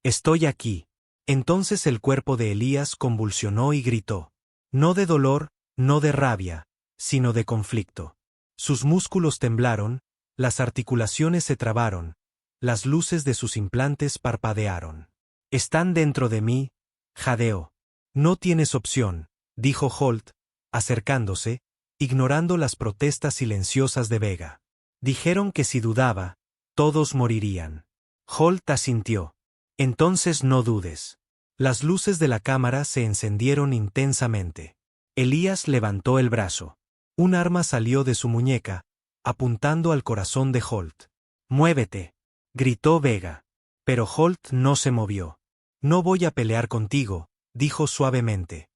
Estoy aquí. Entonces el cuerpo de Elías convulsionó y gritó. No de dolor, no de rabia, sino de conflicto. Sus músculos temblaron, las articulaciones se trabaron, las luces de sus implantes parpadearon. Están dentro de mí, jadeó. No tienes opción, dijo Holt, acercándose, ignorando las protestas silenciosas de Vega. Dijeron que si dudaba, todos morirían. Holt asintió. Entonces no dudes. Las luces de la cámara se encendieron intensamente. Elías levantó el brazo. Un arma salió de su muñeca, apuntando al corazón de Holt. «Muévete», gritó Vega. Pero Holt no se movió. «No voy a pelear contigo», dijo suavemente.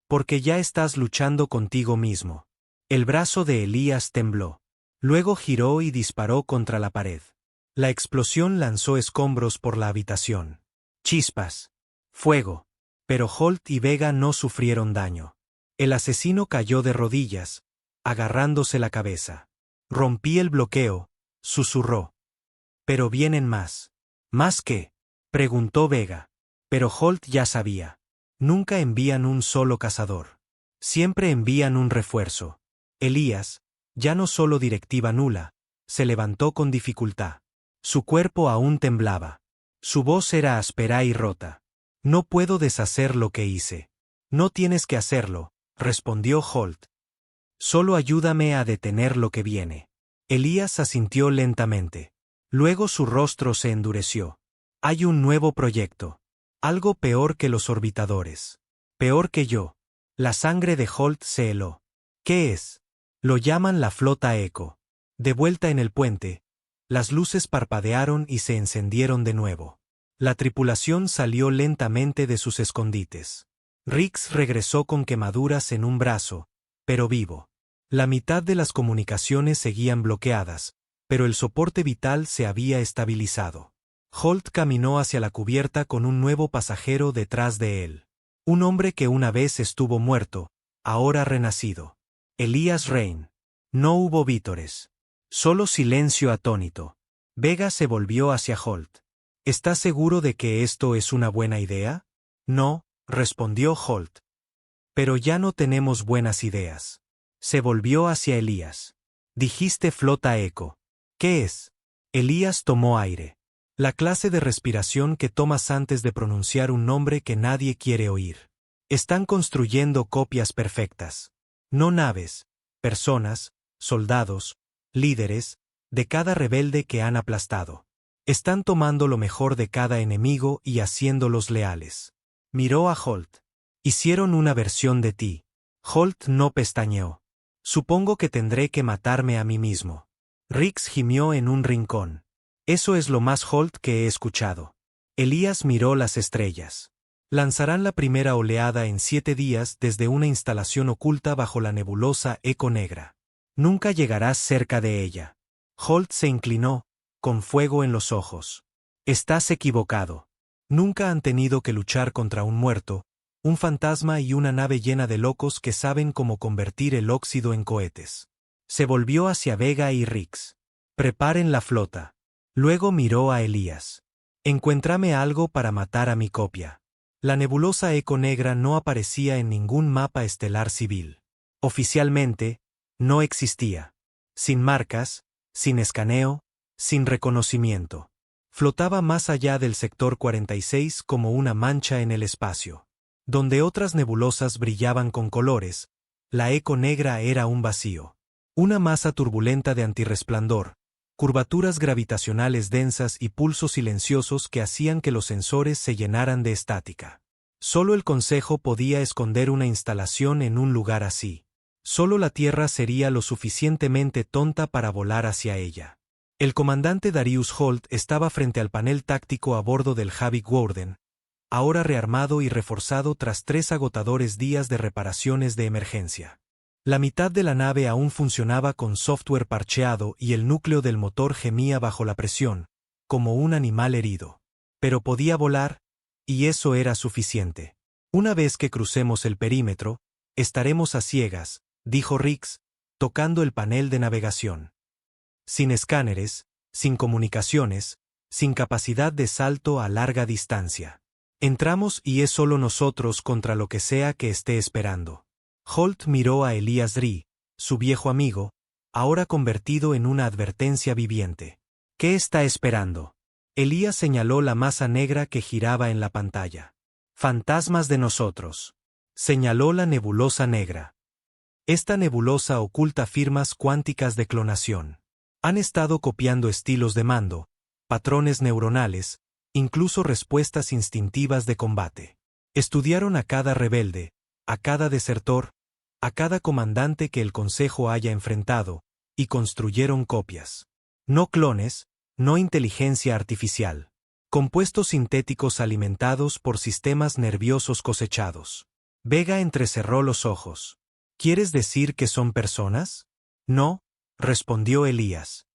«Porque ya estás luchando contigo mismo». El brazo de Elías tembló. Luego giró y disparó contra la pared. La explosión lanzó escombros por la habitación. Chispas. Fuego. Pero Holt y Vega no sufrieron daño. El asesino cayó de rodillas, agarrándose la cabeza. Rompí el bloqueo, susurró. Pero vienen más. ¿Más qué? Preguntó Vega. Pero Holt ya sabía. Nunca envían un solo cazador. Siempre envían un refuerzo. Elías, ya no solo directiva nula, se levantó con dificultad. Su cuerpo aún temblaba. Su voz era áspera y rota. No puedo deshacer lo que hice. No tienes que hacerlo, respondió Holt. Solo ayúdame a detener lo que viene. Elías asintió lentamente. Luego su rostro se endureció. Hay un nuevo proyecto. Algo peor que los orbitadores. Peor que yo. La sangre de Holt se heló. ¿Qué es? Lo llaman la flota Eco. De vuelta en el puente, las luces parpadearon y se encendieron de nuevo. La tripulación salió lentamente de sus escondites. Riggs regresó con quemaduras en un brazo, pero vivo. La mitad de las comunicaciones seguían bloqueadas, pero el soporte vital se había estabilizado. Holt caminó hacia la cubierta con un nuevo pasajero detrás de él. Un hombre que una vez estuvo muerto, ahora renacido. Elías Rain. No hubo vítores. Solo silencio atónito. Vega se volvió hacia Holt. ¿Estás seguro de que esto es una buena idea? No, respondió Holt. Pero ya no tenemos buenas ideas. Se volvió hacia Elías. Dijiste flota Eco. ¿Qué es? Elías tomó aire. La clase de respiración que tomas antes de pronunciar un nombre que nadie quiere oír. Están construyendo copias perfectas. No naves, personas, soldados, líderes, de cada rebelde que han aplastado. Están tomando lo mejor de cada enemigo y haciéndolos leales. Miró a Holt. Hicieron una versión de ti. Holt no pestañeó. Supongo que tendré que matarme a mí mismo. Riggs gimió en un rincón. Eso es lo más Holt que he escuchado. Elías miró las estrellas. Lanzarán la primera oleada en 7 días desde una instalación oculta bajo la nebulosa Eco Negra. Nunca llegarás cerca de ella. Holt se inclinó, con fuego en los ojos. Estás equivocado. Nunca han tenido que luchar contra un muerto, un fantasma y una nave llena de locos que saben cómo convertir el óxido en cohetes. Se volvió hacia Vega y Riggs. Preparen la flota. Luego miró a Elías. Encuéntrame algo para matar a mi copia. La nebulosa Eco Negra no aparecía en ningún mapa estelar civil. Oficialmente, no existía. Sin marcas, sin escaneo, sin reconocimiento. Flotaba más allá del sector 46 como una mancha en el espacio. Donde otras nebulosas brillaban con colores, la Eco Negra era un vacío. Una masa turbulenta de antirresplandor, curvaturas gravitacionales densas y pulsos silenciosos que hacían que los sensores se llenaran de estática. Solo el Consejo podía esconder una instalación en un lugar así. Solo la Tierra sería lo suficientemente tonta para volar hacia ella. El comandante Darius Holt estaba frente al panel táctico a bordo del Havik Warden, ahora rearmado y reforzado tras 3 agotadores días de reparaciones de emergencia. La mitad de la nave aún funcionaba con software parcheado y el núcleo del motor gemía bajo la presión, como un animal herido. Pero podía volar, y eso era suficiente. Una vez que crucemos el perímetro, estaremos a ciegas, dijo Riggs, tocando el panel de navegación. Sin escáneres, sin comunicaciones, sin capacidad de salto a larga distancia. Entramos y es solo nosotros contra lo que sea que esté esperando. Holt miró a Elías Dri, su viejo amigo, ahora convertido en una advertencia viviente. ¿Qué está esperando? Elías señaló la masa negra que giraba en la pantalla. Fantasmas de nosotros. Señaló la nebulosa negra. Esta nebulosa oculta firmas cuánticas de clonación. Han estado copiando estilos de mando, patrones neuronales, incluso respuestas instintivas de combate. Estudiaron a cada rebelde, a cada desertor, a cada comandante que el Consejo haya enfrentado, y construyeron copias. No clones, no inteligencia artificial. Compuestos sintéticos alimentados por sistemas nerviosos cosechados. Vega entrecerró los ojos. ¿Quieres decir que son personas? No, respondió Elías.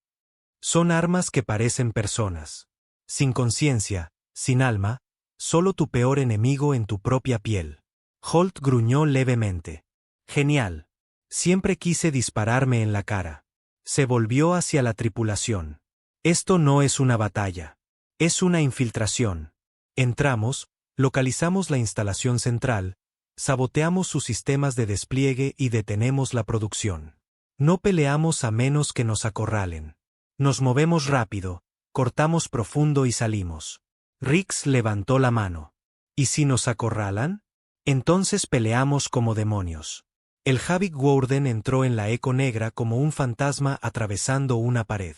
Son armas que parecen personas. Sin conciencia, sin alma, solo tu peor enemigo en tu propia piel. Holt gruñó levemente. Genial. Siempre quise dispararme en la cara. Se volvió hacia la tripulación. Esto no es una batalla. Es una infiltración. Entramos, localizamos la instalación central, saboteamos sus sistemas de despliegue y detenemos la producción. No peleamos a menos que nos acorralen. Nos movemos rápido, cortamos profundo y salimos. Rix levantó la mano. ¿Y si nos acorralan? Entonces peleamos como demonios. El Havik Warden entró en la eco negra como un fantasma atravesando una pared.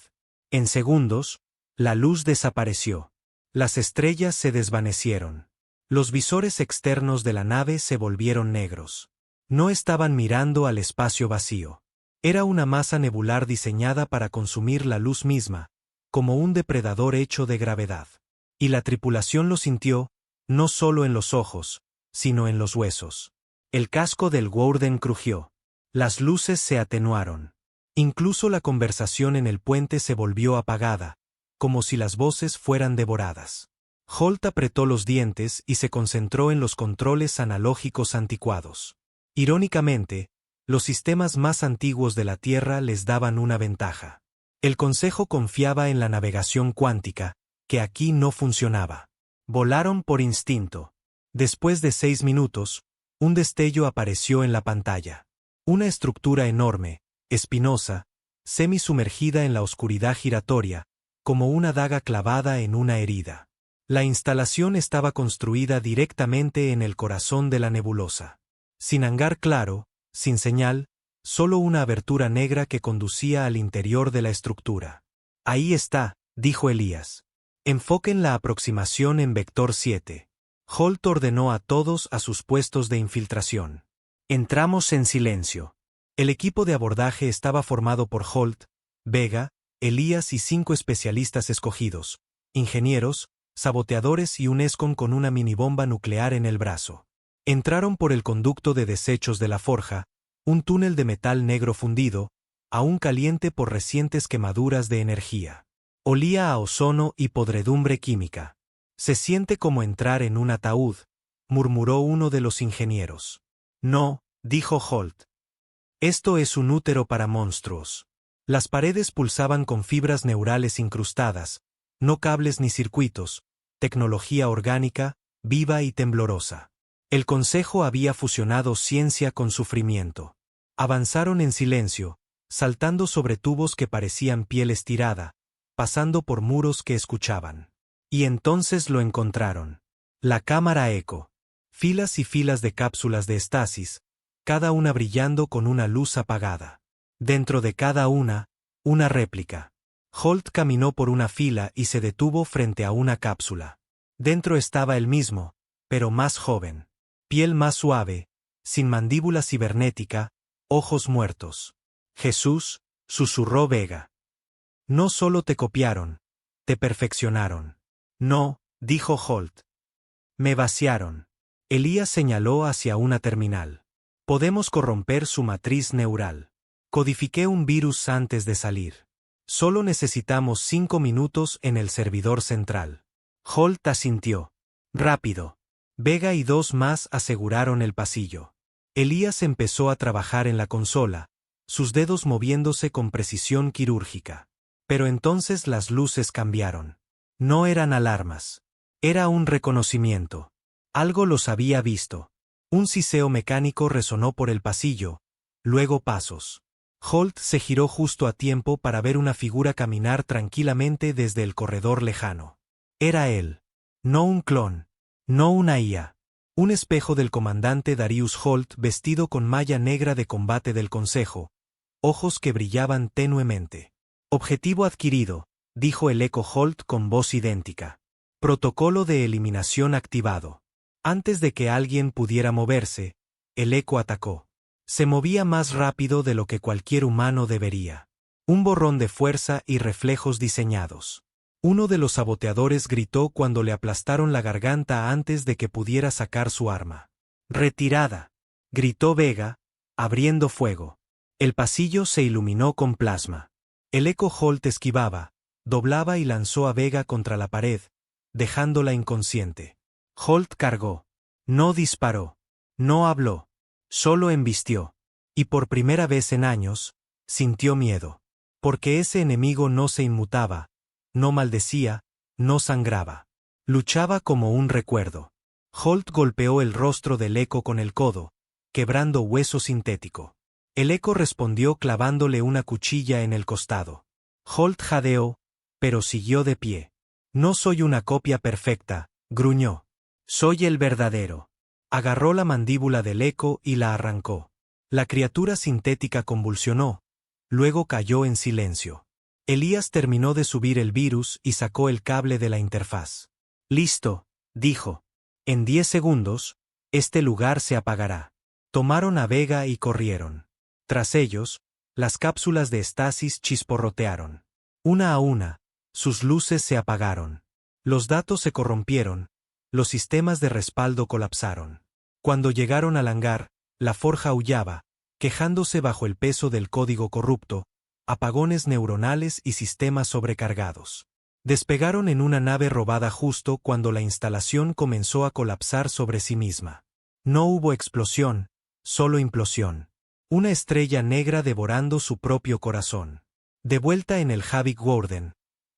En segundos, la luz desapareció. Las estrellas se desvanecieron. Los visores externos de la nave se volvieron negros. No estaban mirando al espacio vacío. Era una masa nebular diseñada para consumir la luz misma, como un depredador hecho de gravedad. Y la tripulación lo sintió, no solo en los ojos, sino en los huesos. El casco del Warden crujió. Las luces se atenuaron. Incluso la conversación en el puente se volvió apagada, como si las voces fueran devoradas. Holt apretó los dientes y se concentró en los controles analógicos anticuados. Irónicamente, los sistemas más antiguos de la Tierra les daban una ventaja. El Consejo confiaba en la navegación cuántica, que aquí no funcionaba. Volaron por instinto. Después de 6 minutos, un destello apareció en la pantalla. Una estructura enorme, espinosa, semisumergida en la oscuridad giratoria, como una daga clavada en una herida. La instalación estaba construida directamente en el corazón de la nebulosa. Sin hangar claro, sin señal, solo una abertura negra que conducía al interior de la estructura. Ahí está, dijo Elías. Enfoquen la aproximación en vector 7. Holt ordenó a todos a sus puestos de infiltración. Entramos en silencio. El equipo de abordaje estaba formado por Holt, Vega, Elías y 5 especialistas escogidos, ingenieros, saboteadores y un ESCON con una minibomba nuclear en el brazo. Entraron por el conducto de desechos de la forja, un túnel de metal negro fundido, aún caliente por recientes quemaduras de energía. Olía a ozono y podredumbre química. Se siente como entrar en un ataúd, murmuró uno de los ingenieros. No, dijo Holt. Esto es un útero para monstruos. Las paredes pulsaban con fibras neurales incrustadas, no cables ni circuitos, tecnología orgánica, viva y temblorosa. El Consejo había fusionado ciencia con sufrimiento. Avanzaron en silencio, saltando sobre tubos que parecían piel estirada, pasando por muros que escuchaban. Y entonces lo encontraron. La cámara eco. Filas y filas de cápsulas de estasis, cada una brillando con una luz apagada. Dentro de cada una réplica. Holt caminó por una fila y se detuvo frente a una cápsula. Dentro estaba él mismo, pero más joven. Piel más suave, sin mandíbula cibernética, ojos muertos. Jesús, susurró Vega. No solo te copiaron, te perfeccionaron. No, dijo Holt. Me vaciaron. Elías señaló hacia una terminal. Podemos corromper su matriz neural. Codifiqué un virus antes de salir. Solo necesitamos 5 minutos en el servidor central. Holt asintió. Rápido. Vega y 2 más aseguraron el pasillo. Elías empezó a trabajar en la consola, sus dedos moviéndose con precisión quirúrgica. Pero entonces las luces cambiaron. No eran alarmas. Era un reconocimiento. Algo los había visto. Un siseo mecánico resonó por el pasillo, luego pasos. Holt se giró justo a tiempo para ver una figura caminar tranquilamente desde el corredor lejano. Era él. No un clon. No una IA. Un espejo del comandante Darius Holt vestido con malla negra de combate del Consejo, ojos que brillaban tenuemente. Objetivo adquirido, dijo el eco Holt con voz idéntica. Protocolo de eliminación activado. Antes de que alguien pudiera moverse, el eco atacó. Se movía más rápido de lo que cualquier humano debería. Un borrón de fuerza y reflejos diseñados. Uno de los saboteadores gritó cuando le aplastaron la garganta antes de que pudiera sacar su arma. «¡Retirada!», gritó Vega, abriendo fuego. El pasillo se iluminó con plasma. El Eco Holt esquivaba, doblaba y lanzó a Vega contra la pared, dejándola inconsciente. Holt cargó. No disparó. No habló. Solo embistió. Y por primera vez en años, sintió miedo. Porque ese enemigo no se inmutaba, no maldecía, no sangraba. Luchaba como un recuerdo. Holt golpeó el rostro del Eco con el codo, quebrando hueso sintético. El Eco respondió clavándole una cuchilla en el costado. Holt jadeó, pero siguió de pie. No soy una copia perfecta, gruñó. Soy el verdadero. Agarró la mandíbula del Eco y la arrancó. La criatura sintética convulsionó, luego cayó en silencio. Elías terminó de subir el virus y sacó el cable de la interfaz. Listo, dijo. En 10 segundos, este lugar se apagará. Tomaron a Vega y corrieron. Tras ellos, las cápsulas de estasis chisporrotearon. Una a una, sus luces se apagaron. Los datos se corrompieron, los sistemas de respaldo colapsaron. Cuando llegaron al hangar, la forja aullaba, quejándose bajo el peso del código corrupto, apagones neuronales y sistemas sobrecargados. Despegaron en una nave robada justo cuando la instalación comenzó a colapsar sobre sí misma. No hubo explosión, solo implosión. Una estrella negra devorando su propio corazón. De vuelta en el Havik Warden,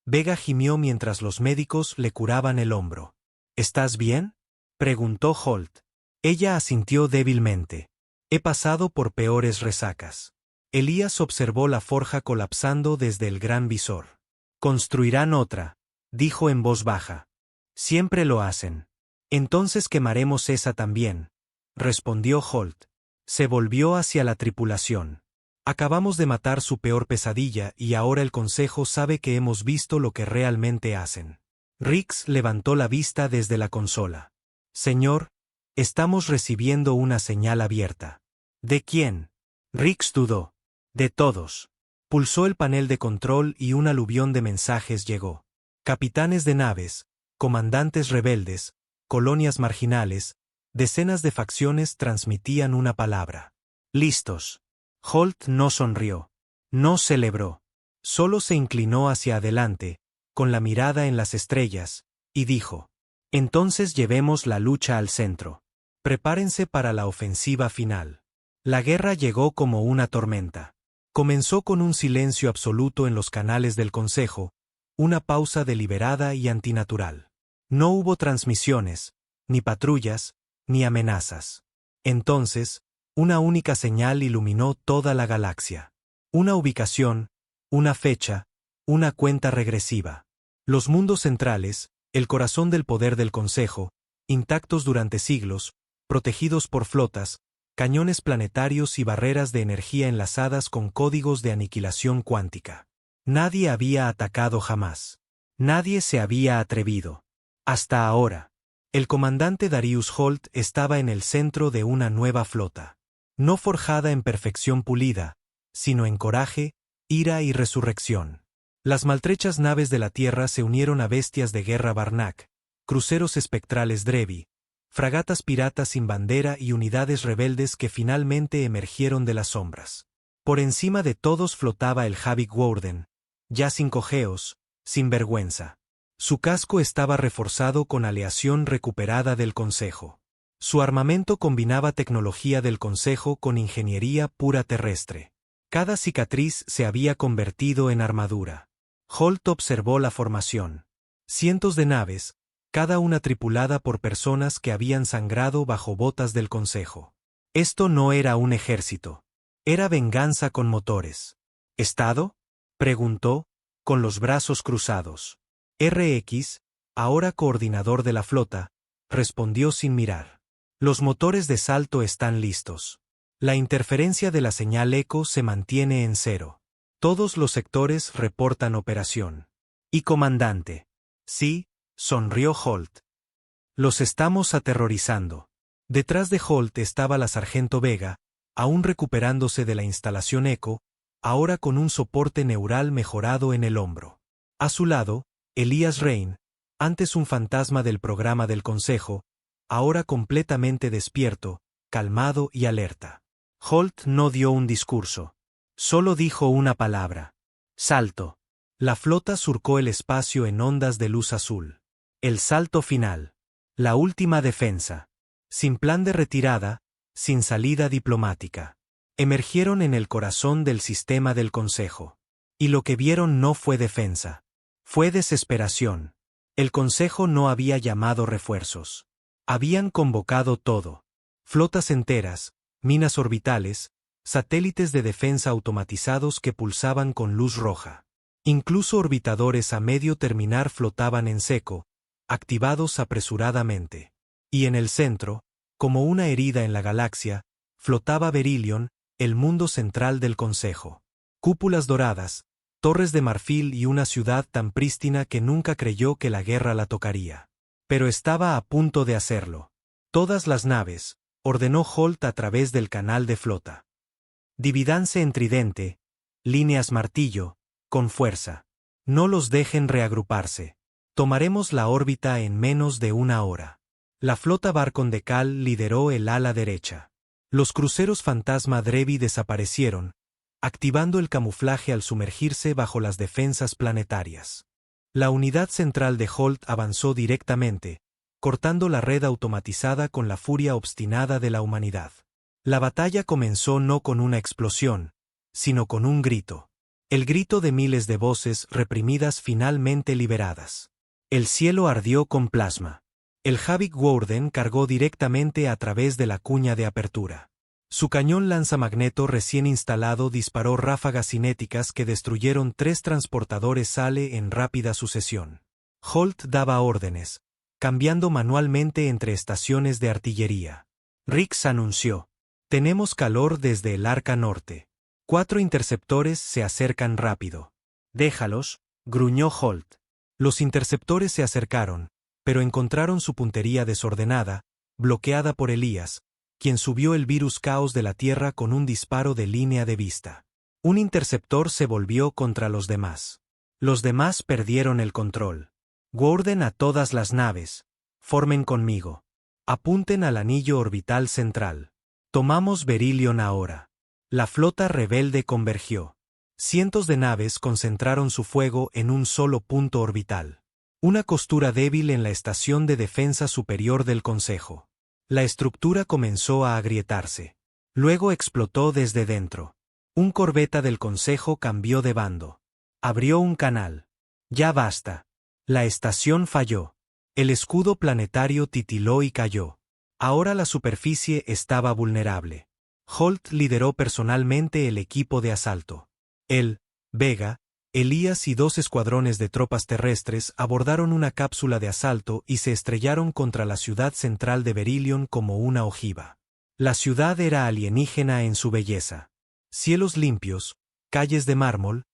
Vega gimió mientras los médicos le curaban el hombro. ¿Estás bien?, preguntó Holt. Ella asintió débilmente. He pasado por peores resacas. Elías observó la forja colapsando desde el gran visor. Construirán otra, dijo en voz baja. Siempre lo hacen. Entonces quemaremos esa también, respondió Holt. Se volvió hacia la tripulación. Acabamos de matar su peor pesadilla y ahora el Consejo sabe que hemos visto lo que realmente hacen. Rix levantó la vista desde la consola. Señor, estamos recibiendo una señal abierta. ¿De quién? Rix dudó. De todos. Pulsó el panel de control y un aluvión de mensajes llegó. Capitanes de naves, comandantes rebeldes, colonias marginales, decenas de facciones transmitían una palabra. Listos. Holt no sonrió. No celebró. Solo se inclinó hacia adelante, con la mirada en las estrellas, y dijo: entonces llevemos la lucha al centro. Prepárense para la ofensiva final. La guerra llegó como una tormenta. Comenzó con un silencio absoluto en los canales del Consejo, una pausa deliberada y antinatural. No hubo transmisiones, ni patrullas, ni amenazas. Entonces, una única señal iluminó toda la galaxia. Una ubicación, una fecha, una cuenta regresiva. Los mundos centrales, el corazón del poder del Consejo, intactos durante siglos, protegidos por flotas, cañones planetarios y barreras de energía enlazadas con códigos de aniquilación cuántica. Nadie había atacado jamás. Nadie se había atrevido. Hasta ahora. El comandante Darius Holt estaba en el centro de una nueva flota. No forjada en perfección pulida, sino en coraje, ira y resurrección. Las maltrechas naves de la Tierra se unieron a bestias de guerra Barnak, cruceros espectrales Drevi, fragatas piratas sin bandera y unidades rebeldes que finalmente emergieron de las sombras. Por encima de todos flotaba el Havik Warden, ya sin cojeos, sin vergüenza. Su casco estaba reforzado con aleación recuperada del Consejo. Su armamento combinaba tecnología del Consejo con ingeniería pura terrestre. Cada cicatriz se había convertido en armadura. Holt observó la formación. Cientos de naves, cada una tripulada por personas que habían sangrado bajo botas del Consejo. Esto no era un ejército. Era venganza con motores. ¿Estado?, preguntó, con los brazos cruzados. RX, ahora coordinador de la flota, respondió sin mirar. Los motores de salto están listos. La interferencia de la señal eco se mantiene en 0. Todos los sectores reportan operación. ¿Y comandante? Sí, sonrió Holt. Los estamos aterrorizando. Detrás de Holt estaba la sargento Vega, aún recuperándose de la instalación eco, ahora con un soporte neural mejorado en el hombro. A su lado, Elías Rain, antes un fantasma del programa del Consejo, ahora completamente despierto, calmado y alerta. Holt no dio un discurso. Solo dijo una palabra. Salto. La flota surcó el espacio en ondas de luz azul. El salto final. La última defensa. Sin plan de retirada, sin salida diplomática. Emergieron en el corazón del sistema del Consejo. Y lo que vieron no fue defensa. Fue desesperación. El Consejo no había llamado refuerzos. Habían convocado todo. Flotas enteras, minas orbitales, satélites de defensa automatizados que pulsaban con luz roja. Incluso orbitadores a medio terminar flotaban en seco, activados apresuradamente. Y en el centro, como una herida en la galaxia, flotaba Beryllion, el mundo central del Consejo. Cúpulas doradas, torres de marfil y una ciudad tan prístina que nunca creyó que la guerra la tocaría. Pero estaba a punto de hacerlo. Todas las naves, ordenó Holt a través del canal de flota. Divídanse en tridente, líneas martillo, con fuerza. No los dejen reagruparse. Tomaremos la órbita en menos de una hora. La flota Barcon de Cal lideró el ala derecha. Los cruceros fantasma Drevi desaparecieron, activando el camuflaje al sumergirse bajo las defensas planetarias. La unidad central de Holt avanzó directamente, cortando la red automatizada con la furia obstinada de la humanidad. La batalla comenzó no con una explosión, sino con un grito. El grito de miles de voces reprimidas finalmente liberadas. El cielo ardió con plasma. El Havik Warden cargó directamente a través de la cuña de apertura. Su cañón lanzamagneto recién instalado disparó ráfagas cinéticas que destruyeron 3 transportadores SALE en rápida sucesión. Holt daba órdenes, cambiando manualmente entre estaciones de artillería. Rix anunció: «Tenemos calor desde el arca norte. 4 interceptores se acercan rápido». «Déjalos», gruñó Holt. Los interceptores se acercaron, pero encontraron su puntería desordenada, bloqueada por Elías, quien subió el virus caos de la Tierra con un disparo de línea de vista. Un interceptor se volvió contra los demás. Los demás perdieron el control. «Warden a todas las naves. Formen conmigo. Apunten al anillo orbital central. Tomamos Beryllion ahora». La flota rebelde convergió. Cientos de naves concentraron su fuego en un solo punto orbital. Una costura débil en la estación de defensa superior del Consejo. La estructura comenzó a agrietarse. Luego explotó desde dentro. Un corbeta del Consejo cambió de bando. Abrió un canal. «Ya basta». La estación falló. El escudo planetario titiló y cayó. Ahora la superficie estaba vulnerable. Holt lideró personalmente el equipo de asalto. Él, Vega, Elías y 2 escuadrones de tropas terrestres abordaron una cápsula de asalto y se estrellaron contra la ciudad central de Beryllion como una ojiva. La ciudad era alienígena en su belleza. Cielos limpios, calles de mármol,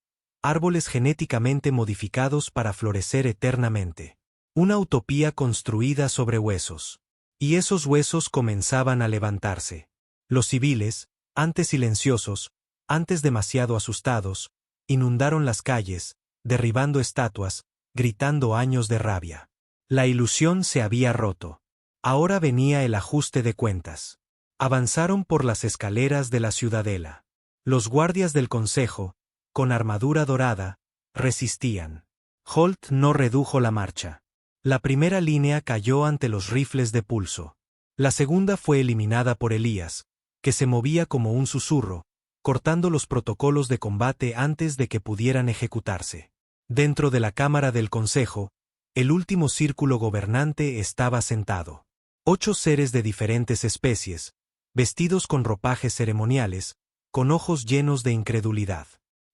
árboles genéticamente modificados para florecer eternamente. Una utopía construida sobre huesos. Y esos huesos comenzaban a levantarse. Los civiles, antes silenciosos, antes demasiado asustados, inundaron las calles, derribando estatuas, gritando años de rabia. La ilusión se había roto. Ahora venía el ajuste de cuentas. Avanzaron por las escaleras de la ciudadela. Los guardias del Consejo, con armadura dorada, resistían. Holt no redujo la marcha. La primera línea cayó ante los rifles de pulso. La segunda fue eliminada por Elías, que se movía como un susurro, cortando los protocolos de combate antes de que pudieran ejecutarse. Dentro de la Cámara del Consejo, el último círculo gobernante estaba sentado. 8 seres de diferentes especies, vestidos con ropajes ceremoniales, con ojos llenos de incredulidad.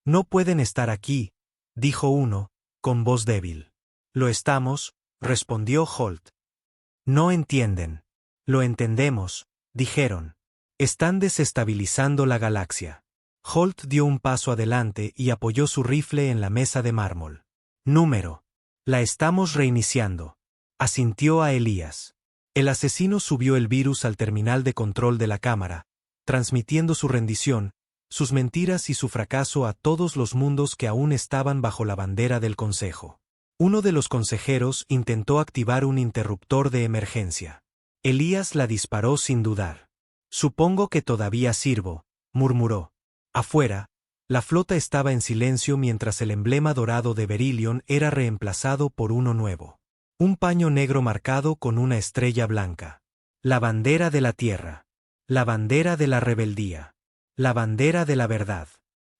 «No pueden estar aquí», dijo uno, con voz débil. «Lo estamos», respondió Holt. «No entienden». «Lo entendemos», dijeron. «Están desestabilizando la galaxia». Holt dio un paso adelante y apoyó su rifle en la mesa de mármol. «Número. La estamos reiniciando», asintió a Elías. El asesino subió el virus al terminal de control de la cámara, transmitiendo su rendición, sus mentiras y su fracaso a todos los mundos que aún estaban bajo la bandera del Consejo. Uno de los consejeros intentó activar un interruptor de emergencia. Elías la disparó sin dudar. «Supongo que todavía sirvo», murmuró. Afuera, La flota estaba en silencio mientras el emblema dorado de Beryllion era reemplazado por uno nuevo. Un paño negro marcado con una estrella blanca. La bandera de la tierra. La bandera de la rebeldía. La bandera de la verdad.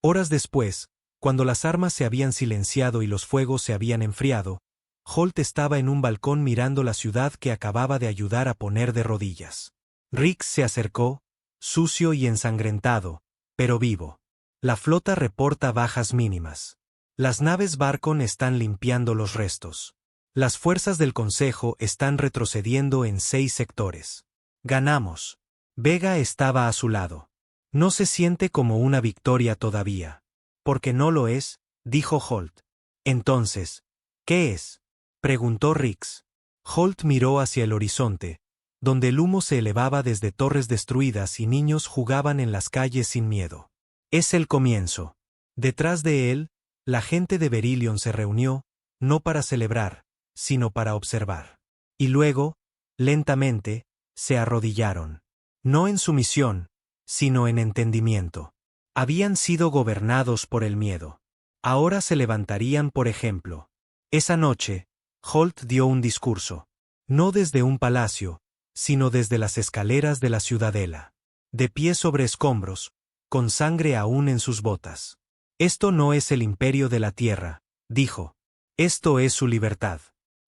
Horas después, cuando las armas se habían silenciado y los fuegos se habían enfriado, Holt estaba en un balcón mirando la ciudad que acababa de ayudar a poner de rodillas. Rix se acercó, sucio y ensangrentado, pero vivo. La flota reporta bajas mínimas. Las naves Barcon están limpiando los restos. Las fuerzas del Consejo están retrocediendo en 6 sectores. Ganamos. Vega estaba a su lado. No se siente como una victoria todavía. Porque no lo es, dijo Holt. Entonces, ¿qué es? Preguntó Rix. Holt miró hacia el horizonte, donde el humo se elevaba desde torres destruidas y niños jugaban en las calles sin miedo. Es el comienzo. Detrás de él, la gente de Beryllion se reunió, no para celebrar, sino para observar. Y luego, lentamente, se arrodillaron. No en sumisión, sino en entendimiento. Habían sido gobernados por el miedo. Ahora se levantarían por ejemplo. Esa noche, Holt dio un discurso. No desde un palacio, sino desde las escaleras de la ciudadela. De pie sobre escombros, con sangre aún en sus botas. Esto no es el imperio de la tierra, dijo. Esto es su libertad.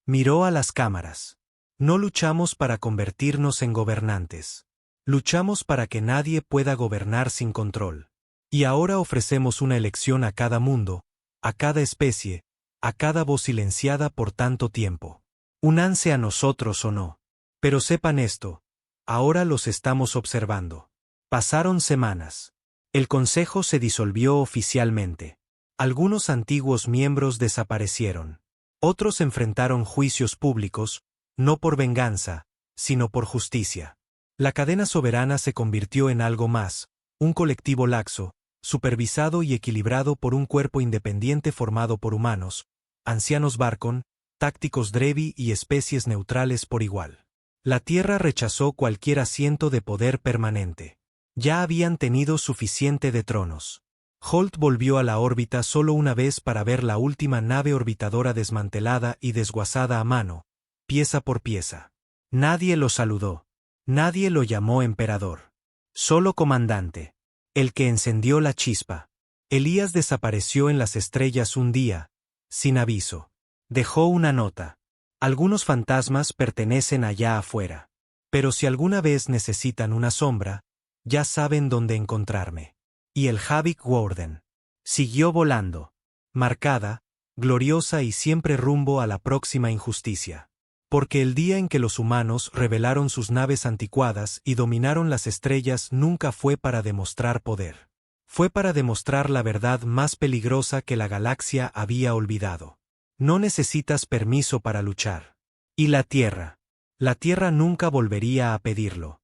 Miró a las cámaras. No luchamos para convertirnos en gobernantes. Luchamos para que nadie pueda gobernar sin control. Y ahora ofrecemos una elección a cada mundo, a cada especie, a cada voz silenciada por tanto tiempo. Únanse a nosotros o no. Pero sepan esto, ahora los estamos observando. Pasaron semanas. El Consejo se disolvió oficialmente. Algunos antiguos miembros desaparecieron. Otros enfrentaron juicios públicos, no por venganza, sino por justicia. La cadena soberana se convirtió en algo más, un colectivo laxo, supervisado y equilibrado por un cuerpo independiente formado por humanos, ancianos Barcon, tácticos Drevi y especies neutrales por igual. La Tierra rechazó cualquier asiento de poder permanente. Ya habían tenido suficiente de tronos. Holt volvió a la órbita solo una vez para ver la última nave orbitadora desmantelada y desguazada a mano, pieza por pieza. Nadie lo saludó. Nadie lo llamó emperador. Solo comandante. El que encendió la chispa. Elías desapareció en las estrellas un día, sin aviso. Dejó una nota. Algunos fantasmas pertenecen allá afuera. Pero si alguna vez necesitan una sombra, ya saben dónde encontrarme. Y el Havik Warden siguió volando, marcada, gloriosa y siempre rumbo a la próxima injusticia. Porque el día en que los humanos revelaron sus naves anticuadas y dominaron las estrellas nunca fue para demostrar poder. Fue para demostrar la verdad más peligrosa que la galaxia había olvidado. No necesitas permiso para luchar. Y la Tierra. La Tierra nunca volvería a pedirlo.